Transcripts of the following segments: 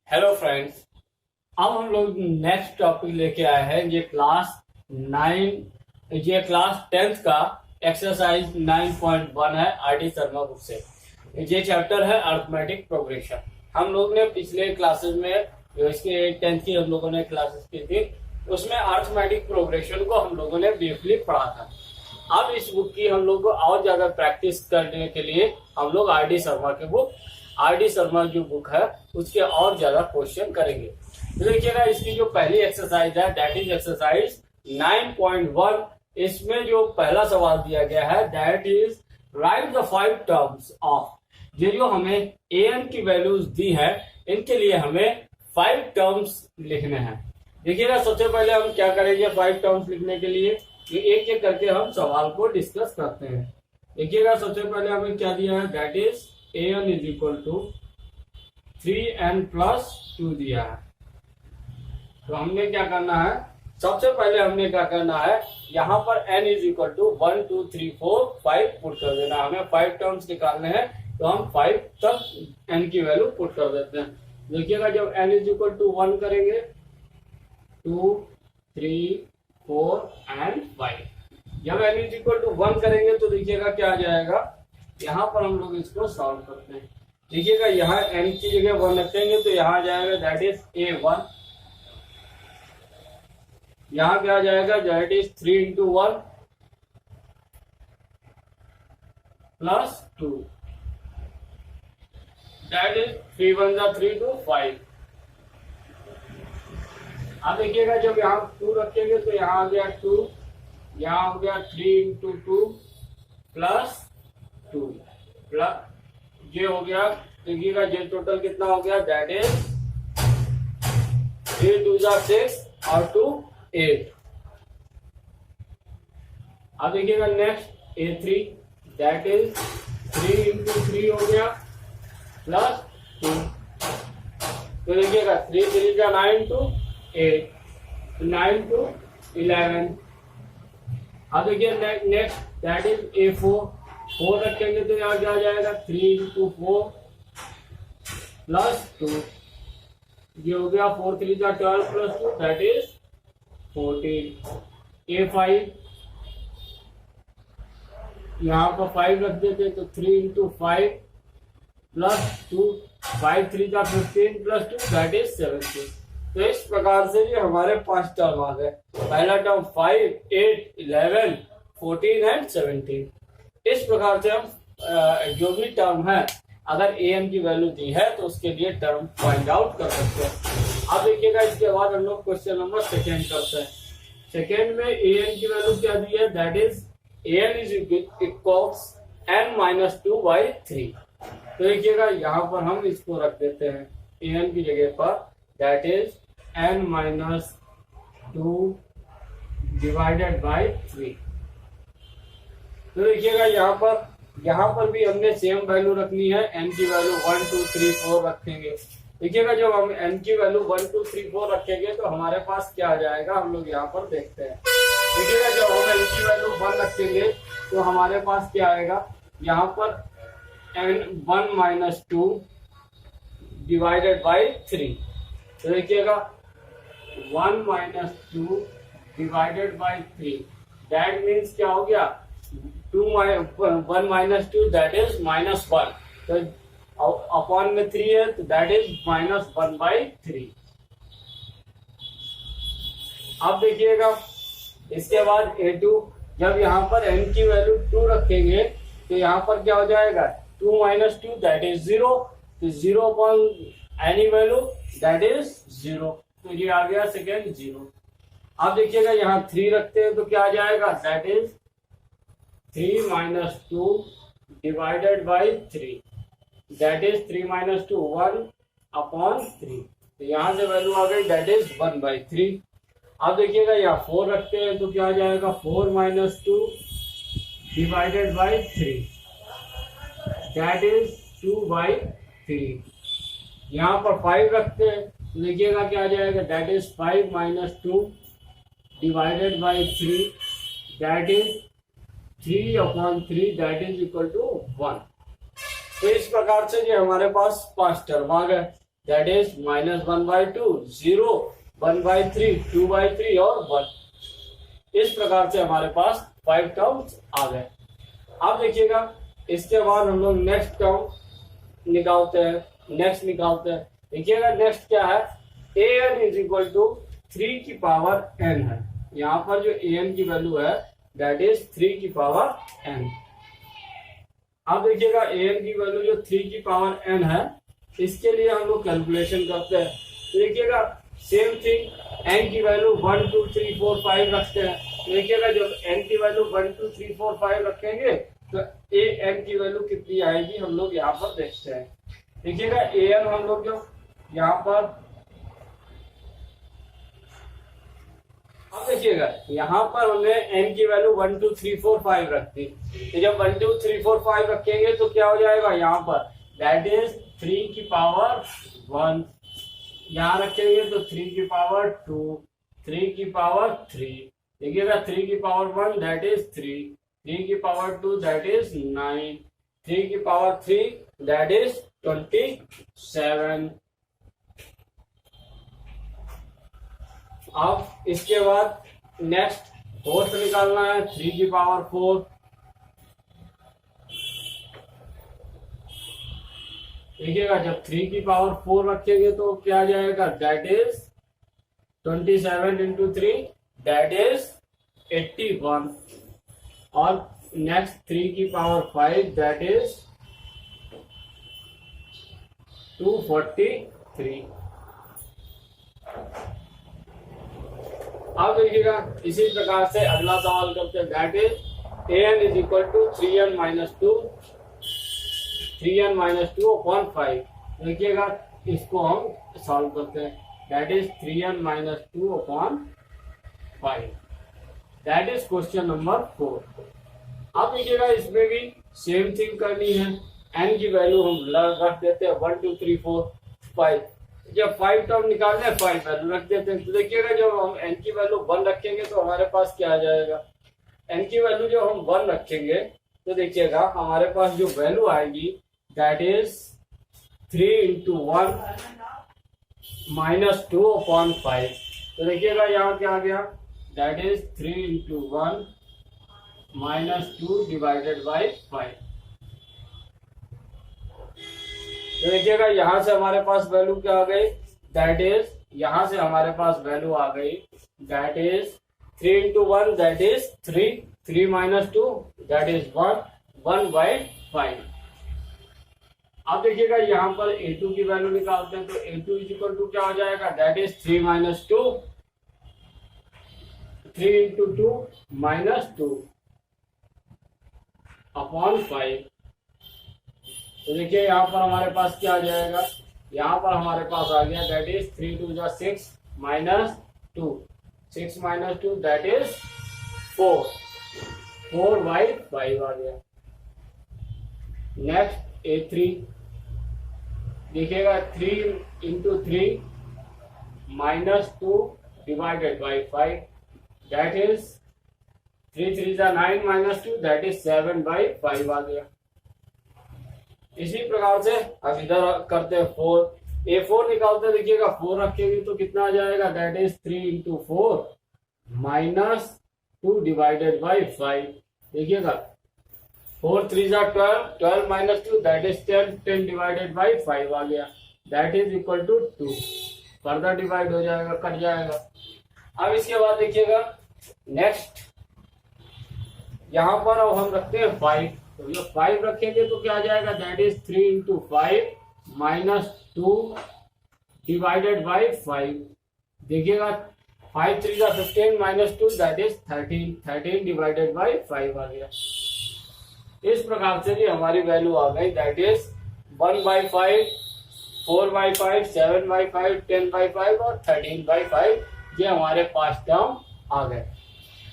Hello friends. अब हम लोग नेक्स्ट टॉपिक लेके आए हैं। ये क्लास 10th का एक्सरसाइज 9.1 है आरडी शर्मा बुक से। ये चैप्टर है अरिथमेटिक प्रोग्रेशन। हम लोग ने पिछले क्लासेस में जो इसके 10th की हम लोगों ने क्लासेस की थी उसमें अरिथमेटिक प्रोग्रेशन को हम लोगों ने ब्रीफली पढ़ा था। अब इस बुक की हम लोग को और ज्यादा प्रैक्टिस करने के लिए हम लोग आरडी शर्मा जो बुक है उसके और ज्यादा क्वेश्चन करेंगे। तो देखिएगा इसकी जो पहली एक्सरसाइज है दैट इज एक्सरसाइज 9.1। इसमें जो पहला सवाल दिया गया है that is right the 5 terms of. ये जो हमें an की वैल्यूज दी है इनके लिए हमें 5 टर्म्स लिखने हैं। देखिएगा सबसे पहले हम क्या करेंगे 5 टर्म्स लिखने के लिए एक एक करके हम सवाल को डिस्कस करते हैं। देखिएगा सबसे पहले हमें क्या दिया है that is an is equal to 3n plus 2 दिया है। तो हमने क्या करना है, सबसे पहले हमने क्या करना है यहाँ पर n is equal to 1 2 3 4 5 put कर देना। हमें 5 टर्म्स निकालने हैं तो हम 5 तक n की वैल्यू पुट कर देते हैं। देखिएगा जब n इज इक्वल टू 1 करेंगे 2 3 4 एंड 5। जब n इज इक्वल टू 1 करेंगे तो देखिएगा क्या आ जाएगा। यहाँ पर हम लोग इसको सॉल्व करते हैं। देखिएगा यहाँ n की जगह 1 रखेंगे तो यहाँ आ जाएगा दैट इज a1। यहाँ क्या आ जाएगा that is 3 into 1 plus 2 that is 3 1 जा 3 2 5। अब देखिएगा जब यहाँ 2 रखेंगे तो यहाँ आ गया 2, यहाँ हो गया 3 इंटू 2 प्लस 2 प्लस ये हो गया। देखिएगा ये टोटल कितना हो गया दैट इज 3 2 जा 6 और 2 8। अब देखिएगा next a3 that is 3 into 3 हो गया प्लस 2। तो देखिएगा 3 3 का 9 टू 8 9 टू 11। अब देखिए नेक्स्ट दैट इज a4 4 रखेंगे तो यहाँ क्या आ जाएगा 3 इंटू 4 प्लस 2। ये हो गया 4 3 का 12 प्लस 2 दैट इज 14। a5 यहाँ पर 5 रख देते तो 3 इंटू 5 प्लस 2 5 3 का 15 प्लस 2 दैट इज 17। तो इस प्रकार से ये हमारे 5 टर्म आ गए। पहला टर्म 5 8 11 14 एंड 17। इस प्रकार से हम जो भी टर्म है अगर an की वैल्यू दी है तो उसके लिए टर्म फाइंड आउट कर सकते हैं। अब देखिएगा इसके बाद हम लोग क्वेश्चन नंबर सेकेंड करते हैं। सेकेंड में an की वैल्यू क्या दी है that is an is equals n minus 2 by 3। तो देखिएगा यहाँ पर हम इसको रख देते हैं an की जगह पर that is n minus 2 divided by 3। तो देखिएगा यहाँ पर भी हमने सेम वैल्यू रखनी है। n की वैल्यू 1 2 3 4 रखेंगे। देखिएगा जब हम n की वैल्यू 1 2 3 4 रखेंगे तो हमारे पास क्या आ जाएगा हम लोग यहाँ पर देखते हैं। देखिएगा जब हम n की वैल्यू 1 रखेंगे तो हमारे पास क्या आएगा यहाँ पर n 1 माइनस 2 डिवाइडेड बाई 3। तो देखिएगा 1 minus 2 divided by 3 that means क्या हो गया 1 माइनस 2 दैट इज माइनस 1। तो अपॉन में 3 है तो दैट इज माइनस 1 बाई 3। अब देखिएगा इसके बाद a2 जब यहाँ पर n की वैल्यू 2 रखेंगे तो यहाँ पर क्या हो जाएगा 2 माइनस 2 दैट इज 0। तो 0 upon any value that is 0। तो ये आ गया सेकेंड 0। अब देखिएगा यहाँ 3 रखते हैं तो क्या आ जाएगा that is 3 minus 2 divided by 3 that is 3 minus 2 1 upon 3। तो यहाँ से वैल्यू आ गई दैट इज 1 बाई 3। अब देखिएगा यहाँ 4 रखते हैं तो क्या आ जाएगा 4 minus 2 divided by 3 that is 2 by 3। यहाँ पर 5 रखते हैं तो देखिएगा क्या आ जाएगा that is 5 minus 2 divided by 3 that is 3 upon 3 that is equal to 1। तो इस प्रकार से ये हमारे पास 5 टर्म आ गए। दैट इज -1/2, 0, 1/3, 2/3 और 1। इस प्रकार से हमारे पास 5 टर्म्स आ गए। अब देखिएगा इसके बाद हम लोग नेक्स्ट टर्म निकालते हैं। देखिएगा नेक्स्ट क्या है, an इज इक्वल टू 3 की पावर n है। यहाँ पर जो an की वैल्यू है दैट इज 3 की पावर n। अब देखिएगा an की वैल्यू जो 3 की पावर n है, इसके लिए हम लोग कैलकुलेशन करते हैं। देखिएगा सेम थिंग, n की वैल्यू 1 2 3 4 5 रखते हैं। देखिएगा जब n की वैल्यू 1 2 3 4 5 रखेंगे तो an की वैल्यू कितनी आएगी हम लोग यहाँ पर देखते हैं। देखिएगा an हम लोग जो यहाँ पर, अब देखिएगा यहाँ पर हमने n की वैल्यू 1 2 3 4 5 रख दी। तो जब 1 2 3 4 5 रखेंगे तो क्या हो जाएगा यहाँ पर, दैट इज 3 की पावर 1। यहाँ रखेंगे तो 3 की पावर 2, 3 की पावर 3। देखिएगा 3 की पावर 1 दैट इज 3, 3 की पावर 2 दैट इज 9, 3 की पावर 3 दैट इज 27। अब इसके बाद नेक्स्ट फोर्थ निकालना है, 3 की पावर 4। देखिएगा जब 3 की पावर 4 रखेंगे तो क्या आ जाएगा, that is 27 into 3 that is 81। और नेक्स्ट 3 की पावर 5 दैट इज 243। अब देखिएगा इसी प्रकार से अगला सवाल करते हैं, that is an is equal to 3n minus 2 upon 5। देखिएगा इसको हम सॉल्व करते हैं, that is 3n minus 2 upon 5। That is question number 4। अब देखिएगा इसमें भी सेम थिंग करनी है। n की वैल्यू हम रख देते हैं 1 2 3 4 5। जब 5 टर्म निकालने 5 वैल्यू रख देते हैं। तो देखिएगा जब हम n की वैल्यू 1 रखेंगे तो हमारे पास क्या आ जाएगा, n की वैल्यू जब हम 1 रखेंगे तो देखिएगा हमारे पास जो वैल्यू आएगी that is 3 into 1 minus 2 upon 5। तो देखिएगा यहाँ क्या आ गया, that is 3 into 1 minus 2 divided by 5। तो देखिएगा यहाँ से हमारे पास वैल्यू क्या आ गई, दैट इज यहाँ से हमारे पास वैल्यू आ गई that is 3 into 1 that is 3, 3 minus 2 that is 1, 1/5। अब देखिएगा यहाँ पर a2 की वैल्यू निकालते हैं। तो a2 इज इक्वल टू क्या हो जाएगा, that is 3 minus 2, 3 into 2 minus 2 upon 5। तो देखिए यहाँ पर हमारे पास क्या आ जाएगा, यहाँ पर हमारे पास आ गया दैट इज 3 2 जा 6 माइनस 2, 6 माइनस 2 दैट इज 4, 4/5 आ गया। नेक्स्ट a3, देखिएगा 3 into 3 minus 2 divided by 5 that is 3 3 जा 9 माइनस 2 दैट इज 7/5 आ गया। इसी प्रकार से अब इधर करते हैं 4, a4 निकालते हैं। देखिएगा 4 रखेंगे तो कितना आ जाएगा, that is 3 into 4 minus 2 divided by 5। देखिएगा 4 3 जा 12, 12 minus 2 that is 10, 10 divided by 5 आ गया। That is equal to 2। Further divide हो जाएगा, कट जाएगा। अब इसके बाद देखिएगा नेक्स्ट यहाँ पर अब हम रखते हैं 5। तो जब 5 रखेंगे तो क्या आ जाएगा, that is 3 into 5 minus 2 divided by 5। देखिएगा 5 3 जा 15 minus 2 that is 13, 13 divided by 5 आ गया। इस प्रकार से भी हमारी वैल्यू आ गई दैट इज 1/5, 4/5, 7/5, 10/5 और 13/5। ये हमारे 5 टर्म आ गए।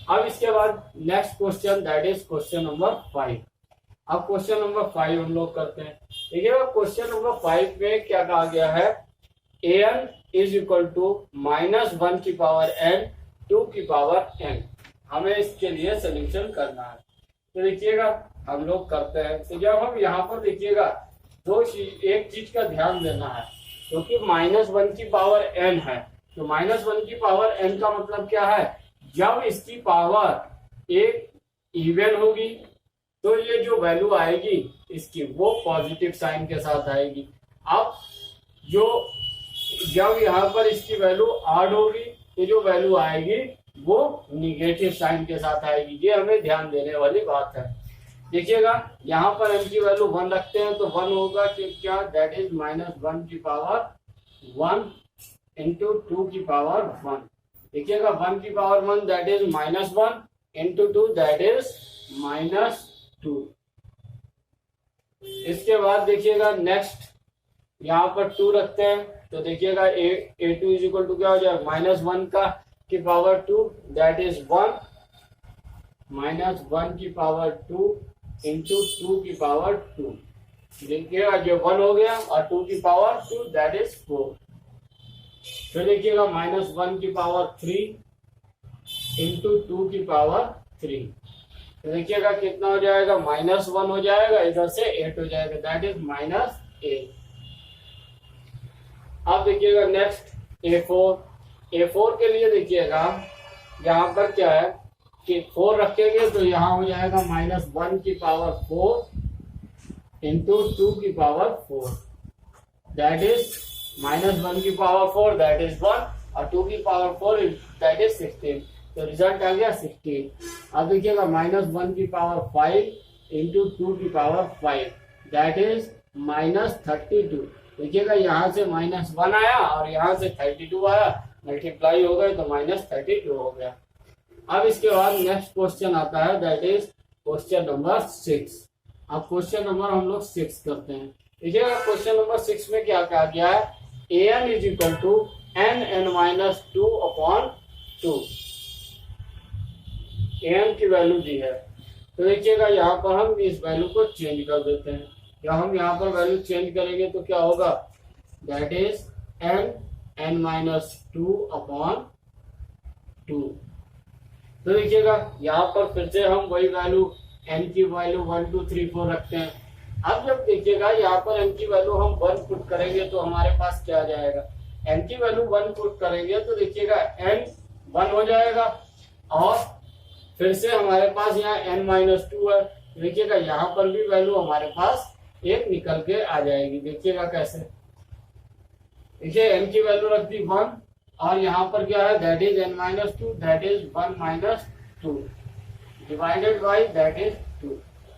अब इसके बाद next question that is question number 5। अब क्वेश्चन नंबर 5 हम लोग करते हैं। देखिएगा क्वेश्चन नंबर 5 में क्या कहा गया है, an इज इक्वल टू -1 की पावर n 2 की पावर n। हमें इसके लिए सोल्यूशन करना है। तो देखिएगा हम लोग करते हैं। तो जब हम यहाँ पर देखिएगा एक चीज का ध्यान देना है क्योंकि -1 की पावर n है। तो -1 की पावर n का मतलब क्या है, जब इसकी पावर एक इवन होगी तो ये जो वैल्यू आएगी इसकी वो पॉजिटिव साइन के साथ आएगी। अब जो जब यहाँ पर इसकी वैल्यू ऑड होगी तो जो वैल्यू आएगी वो निगेटिव साइन के साथ आएगी। ये हमें ध्यान देने वाली बात है। देखिएगा यहाँ पर n की वैल्यू 1 रखते हैं तो 1 होगा कि क्या, दैट इज -1 की पावर 1 इंटू 2 की पावर 1। देखिएगा 1 की power 1 that is -1 into 2 that is -2। इसके बाद देखिएगा नेक्स्ट यहाँ पर 2 रखते हैं तो देखिएगा a2 इज इक्वल टू क्या हो जाएगा, -1 का की पावर 2 दैट इज 1 -1 की पावर 2 इंटू 2 की पावर 2। देखिएगा जो 1 हो गया और 2 की पावर 2 दैट इज 4। फिर देखिएगा -1 की पावर 3 इंटू 2 की पावर 3। तो देखिएगा कितना हो जाएगा, -1 हो जाएगा, इधर से 8 हो जाएगा दैट इज -8। अब देखिएगा नेक्स्ट A4 के लिए देखिएगा यहाँ पर क्या है कि 4 रखेंगे तो यहाँ हो जाएगा -1 की पावर 4 इंटू 2 की पावर 4 दैट इज -1 की पावर 4 दैट इज 1 और 2 की पावर 4 दैट इज 16। तो रिजल्ट आ गया 16। अब देखिएगा -1 की पावर 5 इंटू 2 की पावर 5 दैट इज -32। देखिएगा यहाँ से -1 आया और यहाँ से 32 आया, मल्टीप्लाई हो गए तो -32 हो गया। अब इसके बाद नेक्स्ट क्वेश्चन आता है दैट इज क्वेश्चन नंबर 6। अब क्वेश्चन नंबर हम लोग 6 करते हैं। देखिएगा क्वेश्चन नंबर 6 में क्या कहा गया है, an is equal to n(n-2)/2 an की वैल्यू दी है। तो देखिएगा यहाँ पर हम इस वैल्यू को चेंज कर देते हैं। या हम यहाँ पर वैल्यू चेंज करेंगे तो क्या होगा, दैट इज n(n-2)/2। तो देखिएगा यहाँ पर फिर से हम वही वैल्यू n की वैल्यू 1 2 3 4 रखते हैं। अब जब देखिएगा यहाँ पर n की वैल्यू हम 1 पुट करेंगे तो हमारे पास क्या आ जाएगा, n की वैल्यू 1 पुट करेंगे तो देखिएगा n 1 हो जाएगा और फिर से हमारे पास यहाँ n-2 है। देखिएगा यहाँ पर भी वैल्यू हमारे पास एक निकल के आ जाएगी। देखिएगा कैसे, देखिए n की वैल्यू रख दी 1 और यहाँ पर क्या है, that is n-2 that is 1-2 divided by that is 2।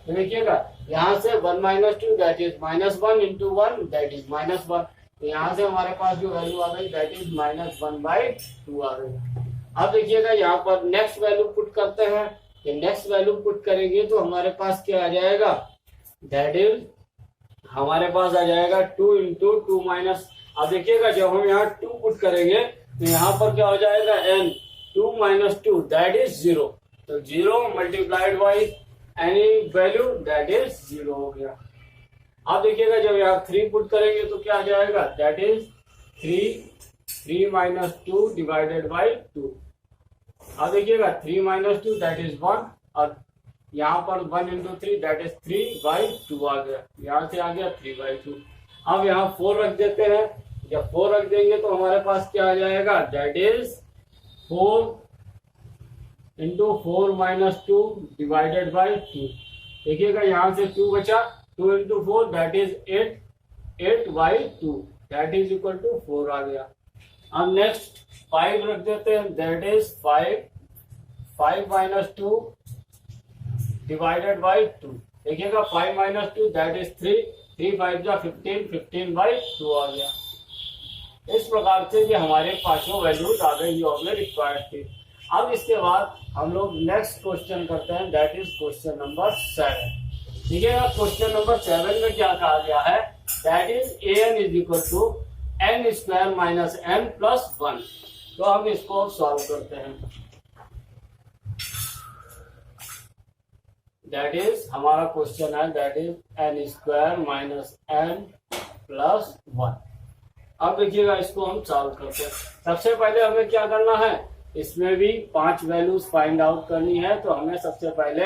तो देखिएगा यहाँ से 1-2 that is -1 into 1 that is -1। तो यहाँ से हमारे पास जो वैल्यू आ गई दैट इज -1/2 आ गई। अब देखिएगा यहाँ पर नेक्स्ट वैल्यू पुट करते हैं। ये नेक्स्ट वैल्यू पुट करेंगे तो हमारे पास क्या आ जाएगा, दैट इज हमारे पास आ जाएगा 2 इंटू 2 माइनस। अब देखिएगा जब हम यहाँ 2 पुट करेंगे तो यहाँ पर क्या हो जाएगा, n 2 - 2 दैट इज 0। तो 0 multiplied by any value that is 0 हो गया। अब देखिएगा जब यहाँ 3 पुट करेंगे तो क्या आ जाएगा, दैट इज 3 - 2 डिवाइडेड बाई 2। अब देखिएगा 3 - 2 दैट इज 1 और यहाँ पर 1 इंटू 3 दैट इज 3/2 आ गया। यहाँ से आ गया 3/2। अब यहाँ 4 रख देते हैं। जब 4 रख देंगे तो हमारे पास क्या आ जाएगा, that is 4 into 4 - 2 divided by 2। देखिएगा यहाँ से 2 बचा, 2 into 4 that is 8/2 that is equal to 4 आ गया। अब नेक्स्ट 5 रख देते हैं, दैट इज 5 - 2 डिवाइडेड बाई 2। देखिएगा 5 - 2 दैट इज 3 5 जा 15/2 आ गया। इस प्रकार से ये हमारे पांचों वैल्यूज आ गए जो हमें रिक्वायर्ड थे। अब इसके बाद हम लोग नेक्स्ट क्वेश्चन करते हैं, दैट इज क्वेश्चन नंबर 7। देखिएगा क्वेश्चन नंबर 7 में क्या कहा गया है, that is an is equal to n² - n + 1। तो हम इसको सॉल्व करते हैं। दैट इज हमारा क्वेश्चन है, दैट इज n² - n + 1। अब देखिएगा इसको हम सॉल्व करते हैं। सबसे पहले हमें क्या करना है, इसमें भी 5 वैल्यूज फाइंड आउट करनी है। तो हमें सबसे पहले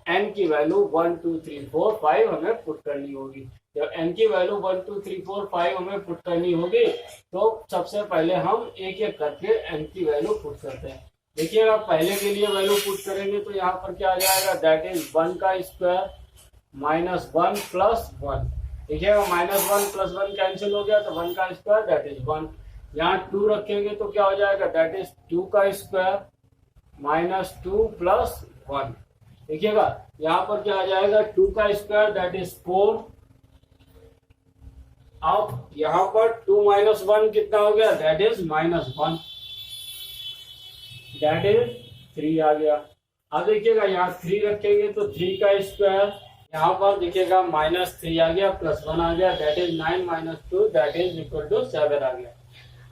n की वैल्यू 1 2 3 4 5 हमें पुट करनी होगी। जब n की वैल्यू 1 2 3 4 5 हमें पुट करनी होगी तो सबसे पहले हम एक एक करके n की वैल्यू पुट करते हैं। देखिएगा पहले के लिए वैल्यू पुट करेंगे तो यहाँ पर क्या आ जाएगा, दैट इज 1 का स्क्वायर माइनस 1 प्लस 1। देखिएगा माइनस 1 प्लस 1 कैंसिल हो गया तो 1 का स्क्वायर दैट इज 1। यहाँ 2 रखेंगे तो क्या हो जाएगा, दैट इज 2 का स्क्वायर माइनस 2 प्लस 1। देखिएगा यहाँ पर क्या आ जाएगा, 2 का स्क्वायर दैट इज 4। अब यहाँ पर 2 माइनस 1 कितना हो गया, that is minus 1, that is 3 आ गया। अब देखिएगा यहाँ 3 रखेंगे तो 3 का स्क्वायर, यहाँ पर देखिएगा माइनस 3 आ गया प्लस 1 आ गया, that is 9 minus 2 that is equal to 7 आ गया।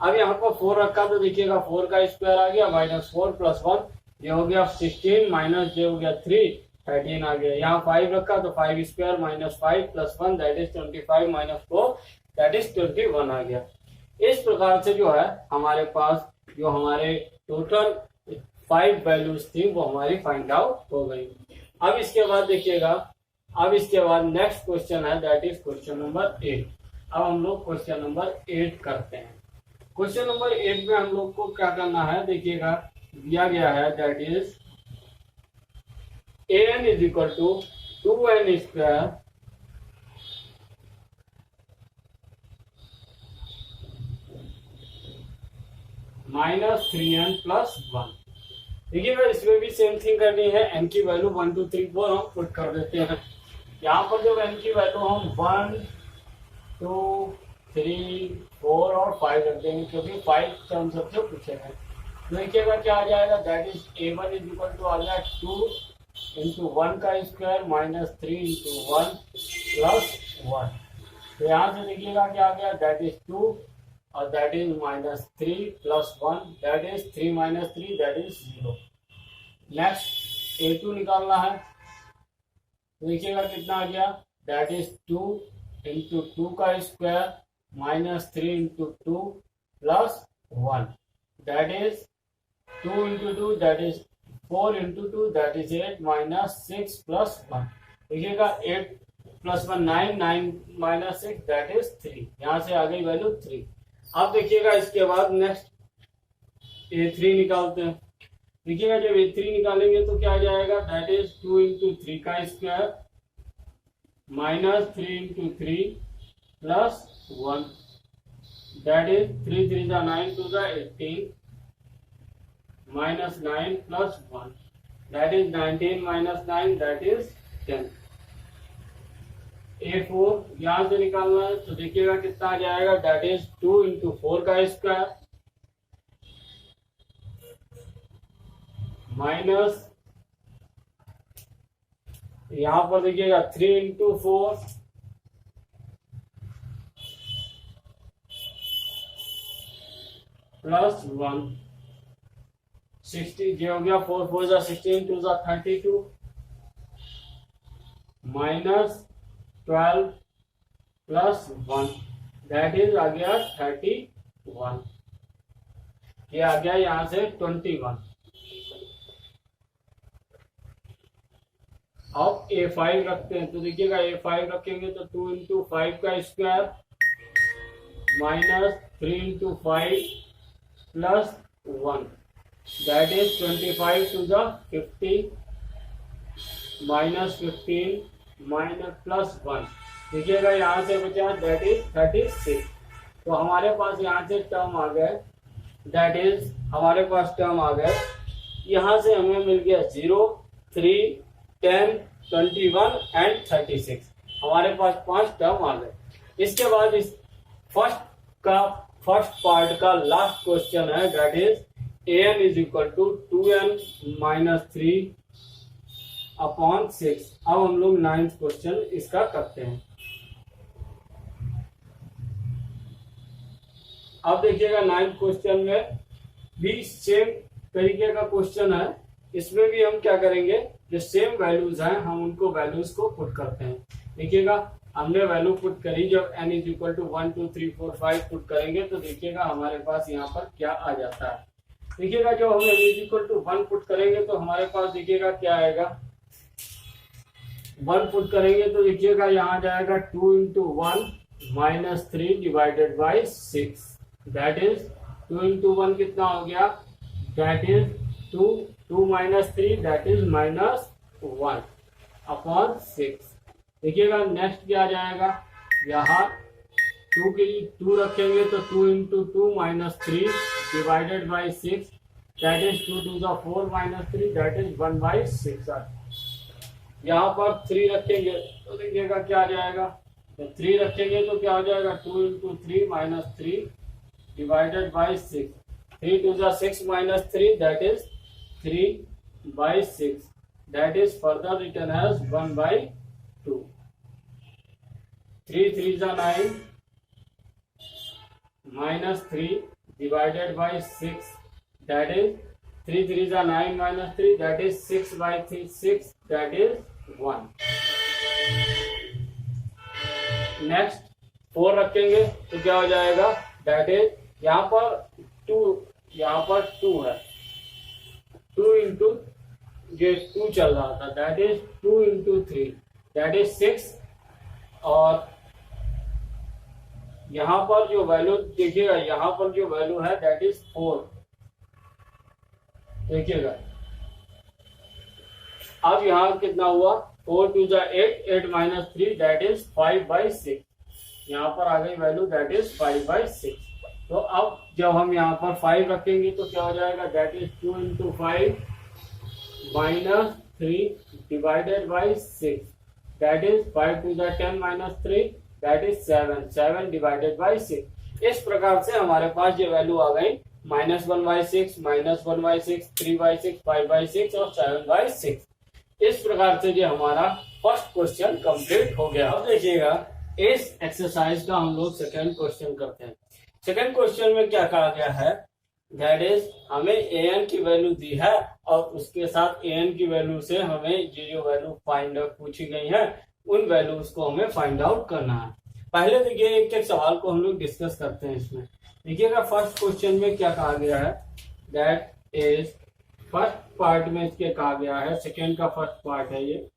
अब यहाँ पर 4 रखा तो देखिएगा 4 का स्क्वायर आ गया माइनस 4 प्लस 1, ये हो गया 16 माइनस ये हो गया 3 13 आ गया। यहाँ 5 रखा तो 5 square minus 5 plus 1 that is 25 minus 4 that is 21 आ गया। इस प्रकार से जो है हमारे पास जो हमारे टोटल 5 वैल्यूज थी वो हमारी फाइंड आउट हो गई। अब इसके बाद देखिएगा, अब इसके बाद नेक्स्ट क्वेश्चन है दैट इज क्वेश्चन नंबर 8। अब हम लोग क्वेश्चन नंबर 8 करते हैं। क्वेश्चन नंबर 8 में हम लोग को क्या करना है, देखिएगा दिया गया है that is an is equal to 2n square minus 3n plus 1। देखिएगा इसमें भी सेम थिंग करनी है, n की वैल्यू 1 2 3 4 हम पुट कर देते हैं। यहाँ पर जब n की वैल्यू हम 1 2 3 4 और 5 रख देंगे क्योंकि 5 टर्म सबसे पूछे हैं। देखिएगा क्या आ जाएगा, that is a1 is equal to आ गया 2 इंटू 1 का स्क्वायर माइनस 3 इंटू 1 प्लस 1। तो यहाँ से देखिएगा क्या आ गया, दैट इज 2 और that is minus 3 plus 1 that is 3 minus 3 that is 0। Next a2 निकालना है, देखिएगा कितना आ गया, दैट इज 2 इंटू 2 का square minus 3 into 2 plus 1 that is 2 into 2 that is 4 into 2 that is 8 minus 6 plus 1। देखिएगा 8 प्लस 1 9 9 माइनस 6 दैट इज 3। यहाँ से आ गई वैल्यू 3। अब देखिएगा इसके बाद नेक्स्ट a3 निकालते हैं। देखिएगा जब a3 निकालेंगे तो क्या आ जाएगा, दैट इज 2 इंटू 3 का square minus 3 into 3 plus 1 that is 3 3 जा 9 2 जा 18 minus 9 plus 1 that is 19 minus 9 that is 10। a4 यहां से निकालना है तो देखिएगा कितना आ जाएगा, दैट इज 2 इंटू 4 का स्क्वायर माइनस यहां पर देखिएगा 3 इंटू 4 प्लस 1 60 ये हो गया 4 4 जा 16 2 जा 32 माइनस 12 प्लस 1 दैट इज आ गया 31। ये आ गया यहां से 21। अब a5 रखते हैं तो देखिएगा a5 रखेंगे तो 2 इंटू 5 का square minus 3 into 5 plus 1 that is 25 to the 50 minus 15 minus plus 1। देखिएगा यहाँ से बचा दैट इज 36। तो हमारे पास यहाँ से टर्म आ गए, दैट इज हमारे पास टर्म आ गए, यहाँ से हमें मिल गया 0 3 10 21 एंड 36। हमारे पास 5 टर्म आ गए। इसके बाद इस फर्स्ट पार्ट का लास्ट क्वेश्चन है that is an is equal to 2n minus 3 upon 6। अब हम लोग 9th क्वेश्चन इसका करते हैं। अब देखिएगा 9th क्वेश्चन में भी सेम तरीके का क्वेश्चन है। इसमें भी हम क्या करेंगे, जो सेम वैल्यूज हैं हम उनको वैल्यूज को पुट करते हैं। देखिएगा हमने वैल्यू पुट करी, जब n is equal to 1 2 3 4 5 put करेंगे तो देखिएगा हमारे पास यहाँ पर क्या आ जाता है। देखिएगा जब हम n is equal to 1 put करेंगे तो हमारे पास देखिएगा क्या आएगा, 1 पुट करेंगे तो देखिएगा यहाँ जाएगा 2 into 1 minus 3 divided by 6, that is 2 into 1 कितना हो गया, that is 2, 2 minus 3 that is minus 1 upon 6। देखिएगा नेक्स्ट क्या आ जाएगा, यहाँ 2 के लिए 2 रखेंगे तो 2 into 2 minus 3 divided by 6, that is 2 to the 4 minus 3 that is 1 by 6। यहाँ पर 3 रखेंगे तो देखिएगा क्या आ जाएगा, तो 3 रखेंगे तो क्या हो जाएगा, 2 into 3 minus 3 divided by 6, 3 to the 6 minus 3 that is 3 by 6, that is further return as 1 by 2, 3 3 जा 9 minus 3 divided by 6, that is 3 3 जा 9 minus 3 that is 6 by 6 that is 1। Next 4 रखेंगे तो क्या हो जाएगा, दैट इज यहाँ पर 2 है, 2 इंटू ये 2 चल रहा था that is 2 into 3 that is 6, और यहाँ पर जो वैल्यू देखिएगा, यहाँ पर जो वैल्यू है दैट इज 4। देखिएगा अब यहाँ कितना हुआ, 4 to the 8, 8 minus 3 that is 5 by 6, यहाँ पर आ गई वैल्यू दैट इज 5 बाई 6। तो अब जब हम यहाँ पर 5 रखेंगे तो क्या हो जाएगा, that is 2 into 5 minus 3 divided by 6, that is 5 to the 10 minus 3 that is 7, 7 divided by 6। इस प्रकार से हमारे पास ये वैल्यू आ गई -1 बाई 6, -1 बाई 6, 3 बाई 6, 5 बाई 6 और 7 बाई 6। इस प्रकार से जो हमारा फर्स्ट क्वेश्चन कंप्लीट हो गया। अब देखिएगा इस एक्सरसाइज का हम लोग सेकेंड क्वेश्चन करते हैं। सेकेंड क्वेश्चन में क्या कहा गया है, दैट इज हमें an की वैल्यू दी है और उसके साथ an की वैल्यू से हमें ये जो वैल्यू फाइंड आउट पूछी गई है उन वैल्यूज को हमें फाइंड आउट करना है। पहले देखिए एक एक सवाल को हम लोग डिस्कस करते हैं। इसमें देखिएगा फर्स्ट क्वेश्चन में क्या कहा गया है, दैट इज फर्स्ट पार्ट में इसके कहा गया है, सेकेंड का फर्स्ट पार्ट है ये,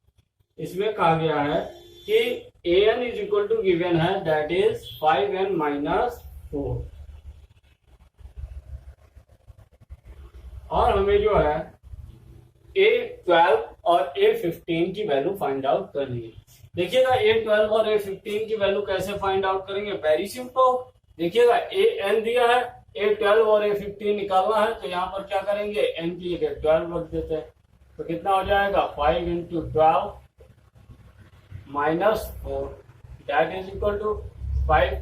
इसमें कहा गया है कि an is equal to given है दैट इज 5n माइनस 4, और हमें जो है A12 और A15 की वैल्यू फाइंड आउट करनी है। देखिएगा A12 और A15 की वैल्यू कैसे फाइंड आउट करेंगे, वेरी सिंपल। देखिएगा an दिया है, A12 और A15 निकालना है तो यहाँ पर क्या करेंगे, n की जगह 12 रख देते हैं तो कितना हो जाएगा 5 into 12 minus 4 that is equal to 5,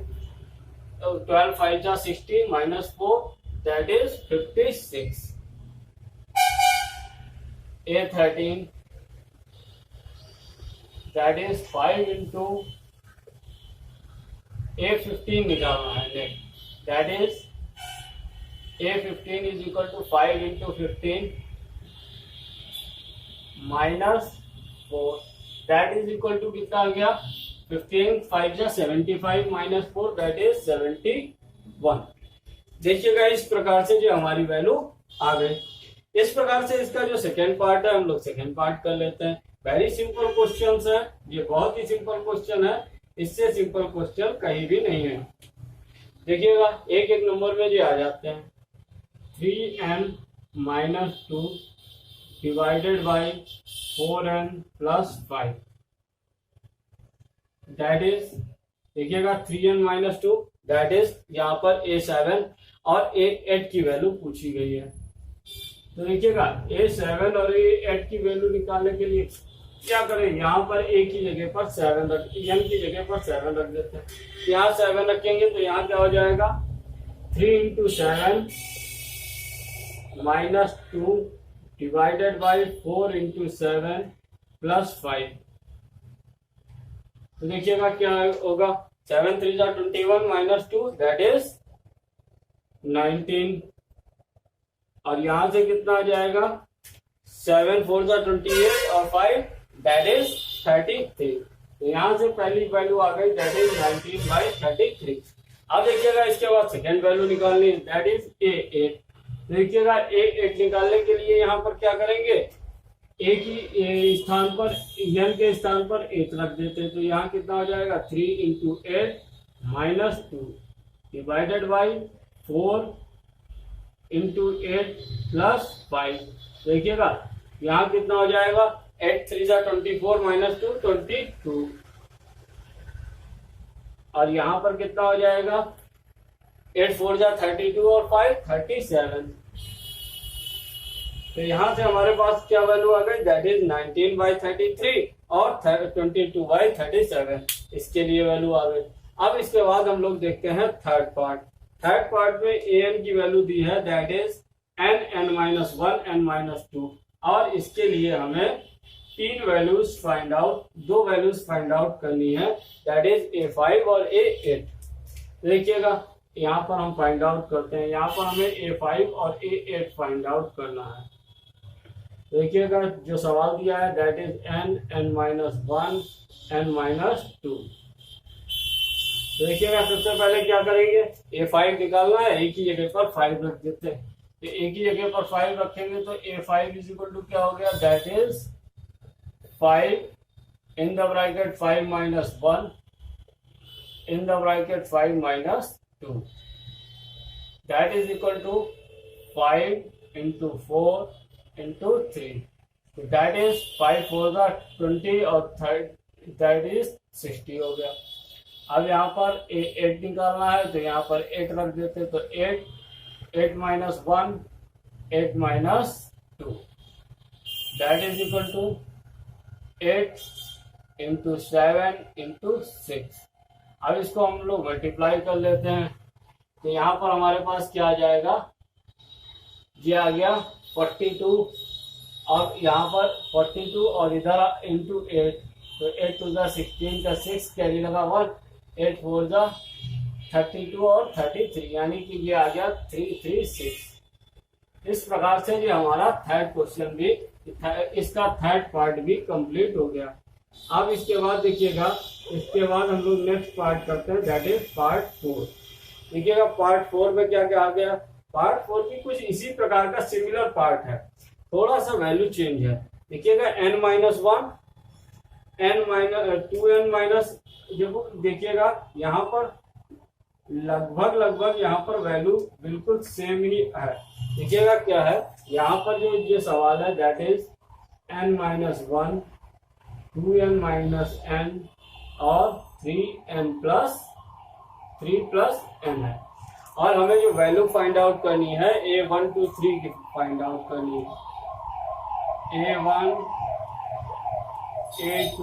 12 5 जा 60 minus 4 that is 56। A13 that is 5 into A15 निकालना है next, that is A15 is equal to 5 into 15 minus 4 that is equal to कितना आ गया 15, 5 जा 75 माइनस 4 दैट इज 71। देखिएगा इस प्रकार से जो हमारी वैल्यू आ गई। इस प्रकार से इसका जो सेकेंड पार्ट है हम लोग सेकेंड पार्ट कर लेते हैं। वेरी सिंपल क्वेश्चन है, ये बहुत ही सिंपल क्वेश्चन है, इससे सिंपल क्वेश्चन कहीं भी नहीं है। देखिएगा एक एक नंबर में जो आ जाते हैं 3n minus 2 divided by 4n plus 5 that is, देखिएगा 3n माइनस 2 दैट इज यहाँ पर A7 और A8 की वैल्यू पूछी गई है। तो देखिएगा A7 और A8 की वैल्यू निकालने के लिए क्या करें, यहाँ पर A की जगह पर 7 रख, n की जगह पर 7 रख देते हैं। यहाँ 7 रखेंगे तो यहाँ क्या हो जाएगा 3 into 7 minus 2 divided by 4 into 7 plus 5। तो देखिएगा क्या होगा 7 3 जा 21 माइनस 2 दैट इज 19, और यहां से कितना आ जाएगा 7 4 जा 28 और 5 दैट इज 33। तो यहां से पहली वैल्यू आ गई दैट इज 19 बाई 33। अब देखिएगा इसके बाद सेकेंड वैल्यू निकालनी है दैट इज A8। देखिएगा A8 निकालने के लिए यहाँ पर क्या करेंगे, ए की स्थान पर n के स्थान पर 8 रख देते हैं, तो यहाँ कितना हो जाएगा 3 into 8 minus 2 divided by 4 into 8 plus 5। देखिएगा यहाँ कितना हो जाएगा 8 3 जा 24 माइनस 2 22 और यहाँ पर कितना हो जाएगा 8 4 जा 32 और 5 37। तो यहाँ से हमारे पास क्या वैल्यू आ गई दैट इज 19/33 और 22/37 इसके लिए वैल्यू आ गई। अब इसके बाद हम लोग देखते हैं थर्ड पार्ट। थर्ड पार्ट में an की वैल्यू दी है दैट इज n-1 n-2 और इसके लिए हमें दो वैल्यूज फाइंड आउट करनी है दैट इज a5 और a8। देखिएगा यहाँ पर हम फाइंड आउट करते हैं, यहाँ पर हमें a5 और a8 फाइंड आउट करना है। देखिएगा जो सवाल दिया है दैट इज n-1 n-2। देखिएगा सबसे पहले क्या करेंगे a5 निकालना है, एक ही जगह पर 5 रख देते हैं, तो एक ही जगह पर 5 रखेंगे तो a5 इज इक्वल टू क्या हो गया that is 5 in the bracket 5 minus 1 in the bracket 5 minus 2 that is equal to 5 into 4 into 3, तो दैट इज 5 4 20 और 3 दैट इज 60 हो गया। अब यहाँ पर 8 निकालना है तो यहाँ पर 8 रख देते, तो 8 minus 1 8 minus 2 that is equal to 8 into 7 into 6। अब इसको हम लोग मल्टीप्लाई कर लेते हैं, तो यहाँ पर हमारे पास क्या आ जाएगा, ये आ गया 42 और यहाँ पर 42 और इधर इंटू 8, तो 8 टू द 16 का 6 कैरी लगा 1 8 4 द 32 और 33 यानी कि ये आ गया 336। इस प्रकार से ये हमारा थर्ड क्वेश्चन भी, इसका थर्ड पार्ट भी कंप्लीट हो गया। अब इसके बाद देखिएगा, इसके बाद हम लोग नेक्स्ट पार्ट करते हैं दैट इज पार्ट 4। देखिएगा पार्ट 4 में क्या क्या आ गया, पार्ट 4 की कुछ इसी प्रकार का सिमिलर पार्ट है, थोड़ा सा वैल्यू चेंज है। देखिएगा n-1 2n माइनस, देखिएगा यहाँ पर लगभग यहाँ पर वैल्यू बिल्कुल सेम ही है। देखिएगा क्या है यहाँ पर जो सवाल है that is n-1 2n minus n और 3n प्लस n है, और हमें जो वैल्यू फाइंड आउट करनी है a1 2 3 की फाइंड आउट करनी है, a1 a2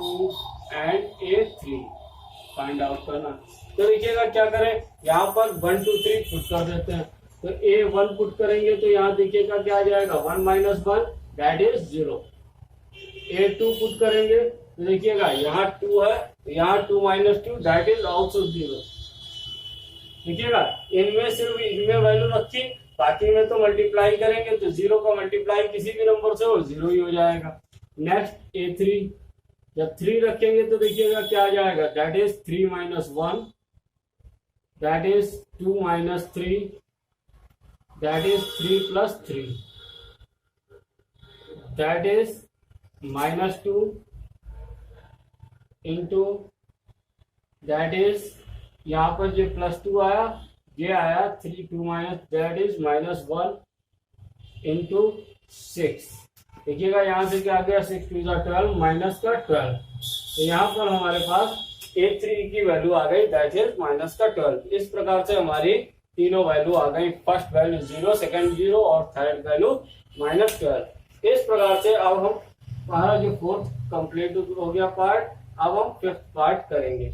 and a3 find out करना। तो देखिएगा क्या करें, यहाँ पर 1 2 3 पुट कर देते हैं, तो a1 पुट करेंगे तो यहाँ देखिएगा क्या आ जाएगा 1 minus 1 that is 0। a2 put करेंगे तो देखिएगा यहाँ 2 है, तो यहाँ 2 माइनस 2 दैट इज ऑल्सो 0। देखिएगा इनमें सिर्फ इनमें वैल्यू रखी, बाकी में तो मल्टीप्लाई करेंगे तो 0 का मल्टीप्लाई किसी भी नंबर से हो 0 ही हो जाएगा। नेक्स्ट a3, जब 3 रखेंगे तो देखिएगा क्या आ जाएगा that is 3 minus 1 that is 2 minus 3 that is 3 plus 3 that is minus 2 into that is यहाँ पर जो प्लस 2 आया ये आया 3 2 minus that is minus 1 into 6। देखिएगा यहाँ से क्या आ गया 6 2 12 माइनस का 12, तो यहाँ पर हमारे पास a3 की वैल्यू आ गई दैट इज माइनस का 12। इस प्रकार से हमारी तीनों वैल्यू आ गई, फर्स्ट वैल्यू 0 सेकंड 0 और थर्ड वैल्यू माइनस 12। इस प्रकार से अब हम हमारा जो फोर्थ कंप्लीट हो गया पार्ट, अब हम फिफ्थ पार्ट करेंगे।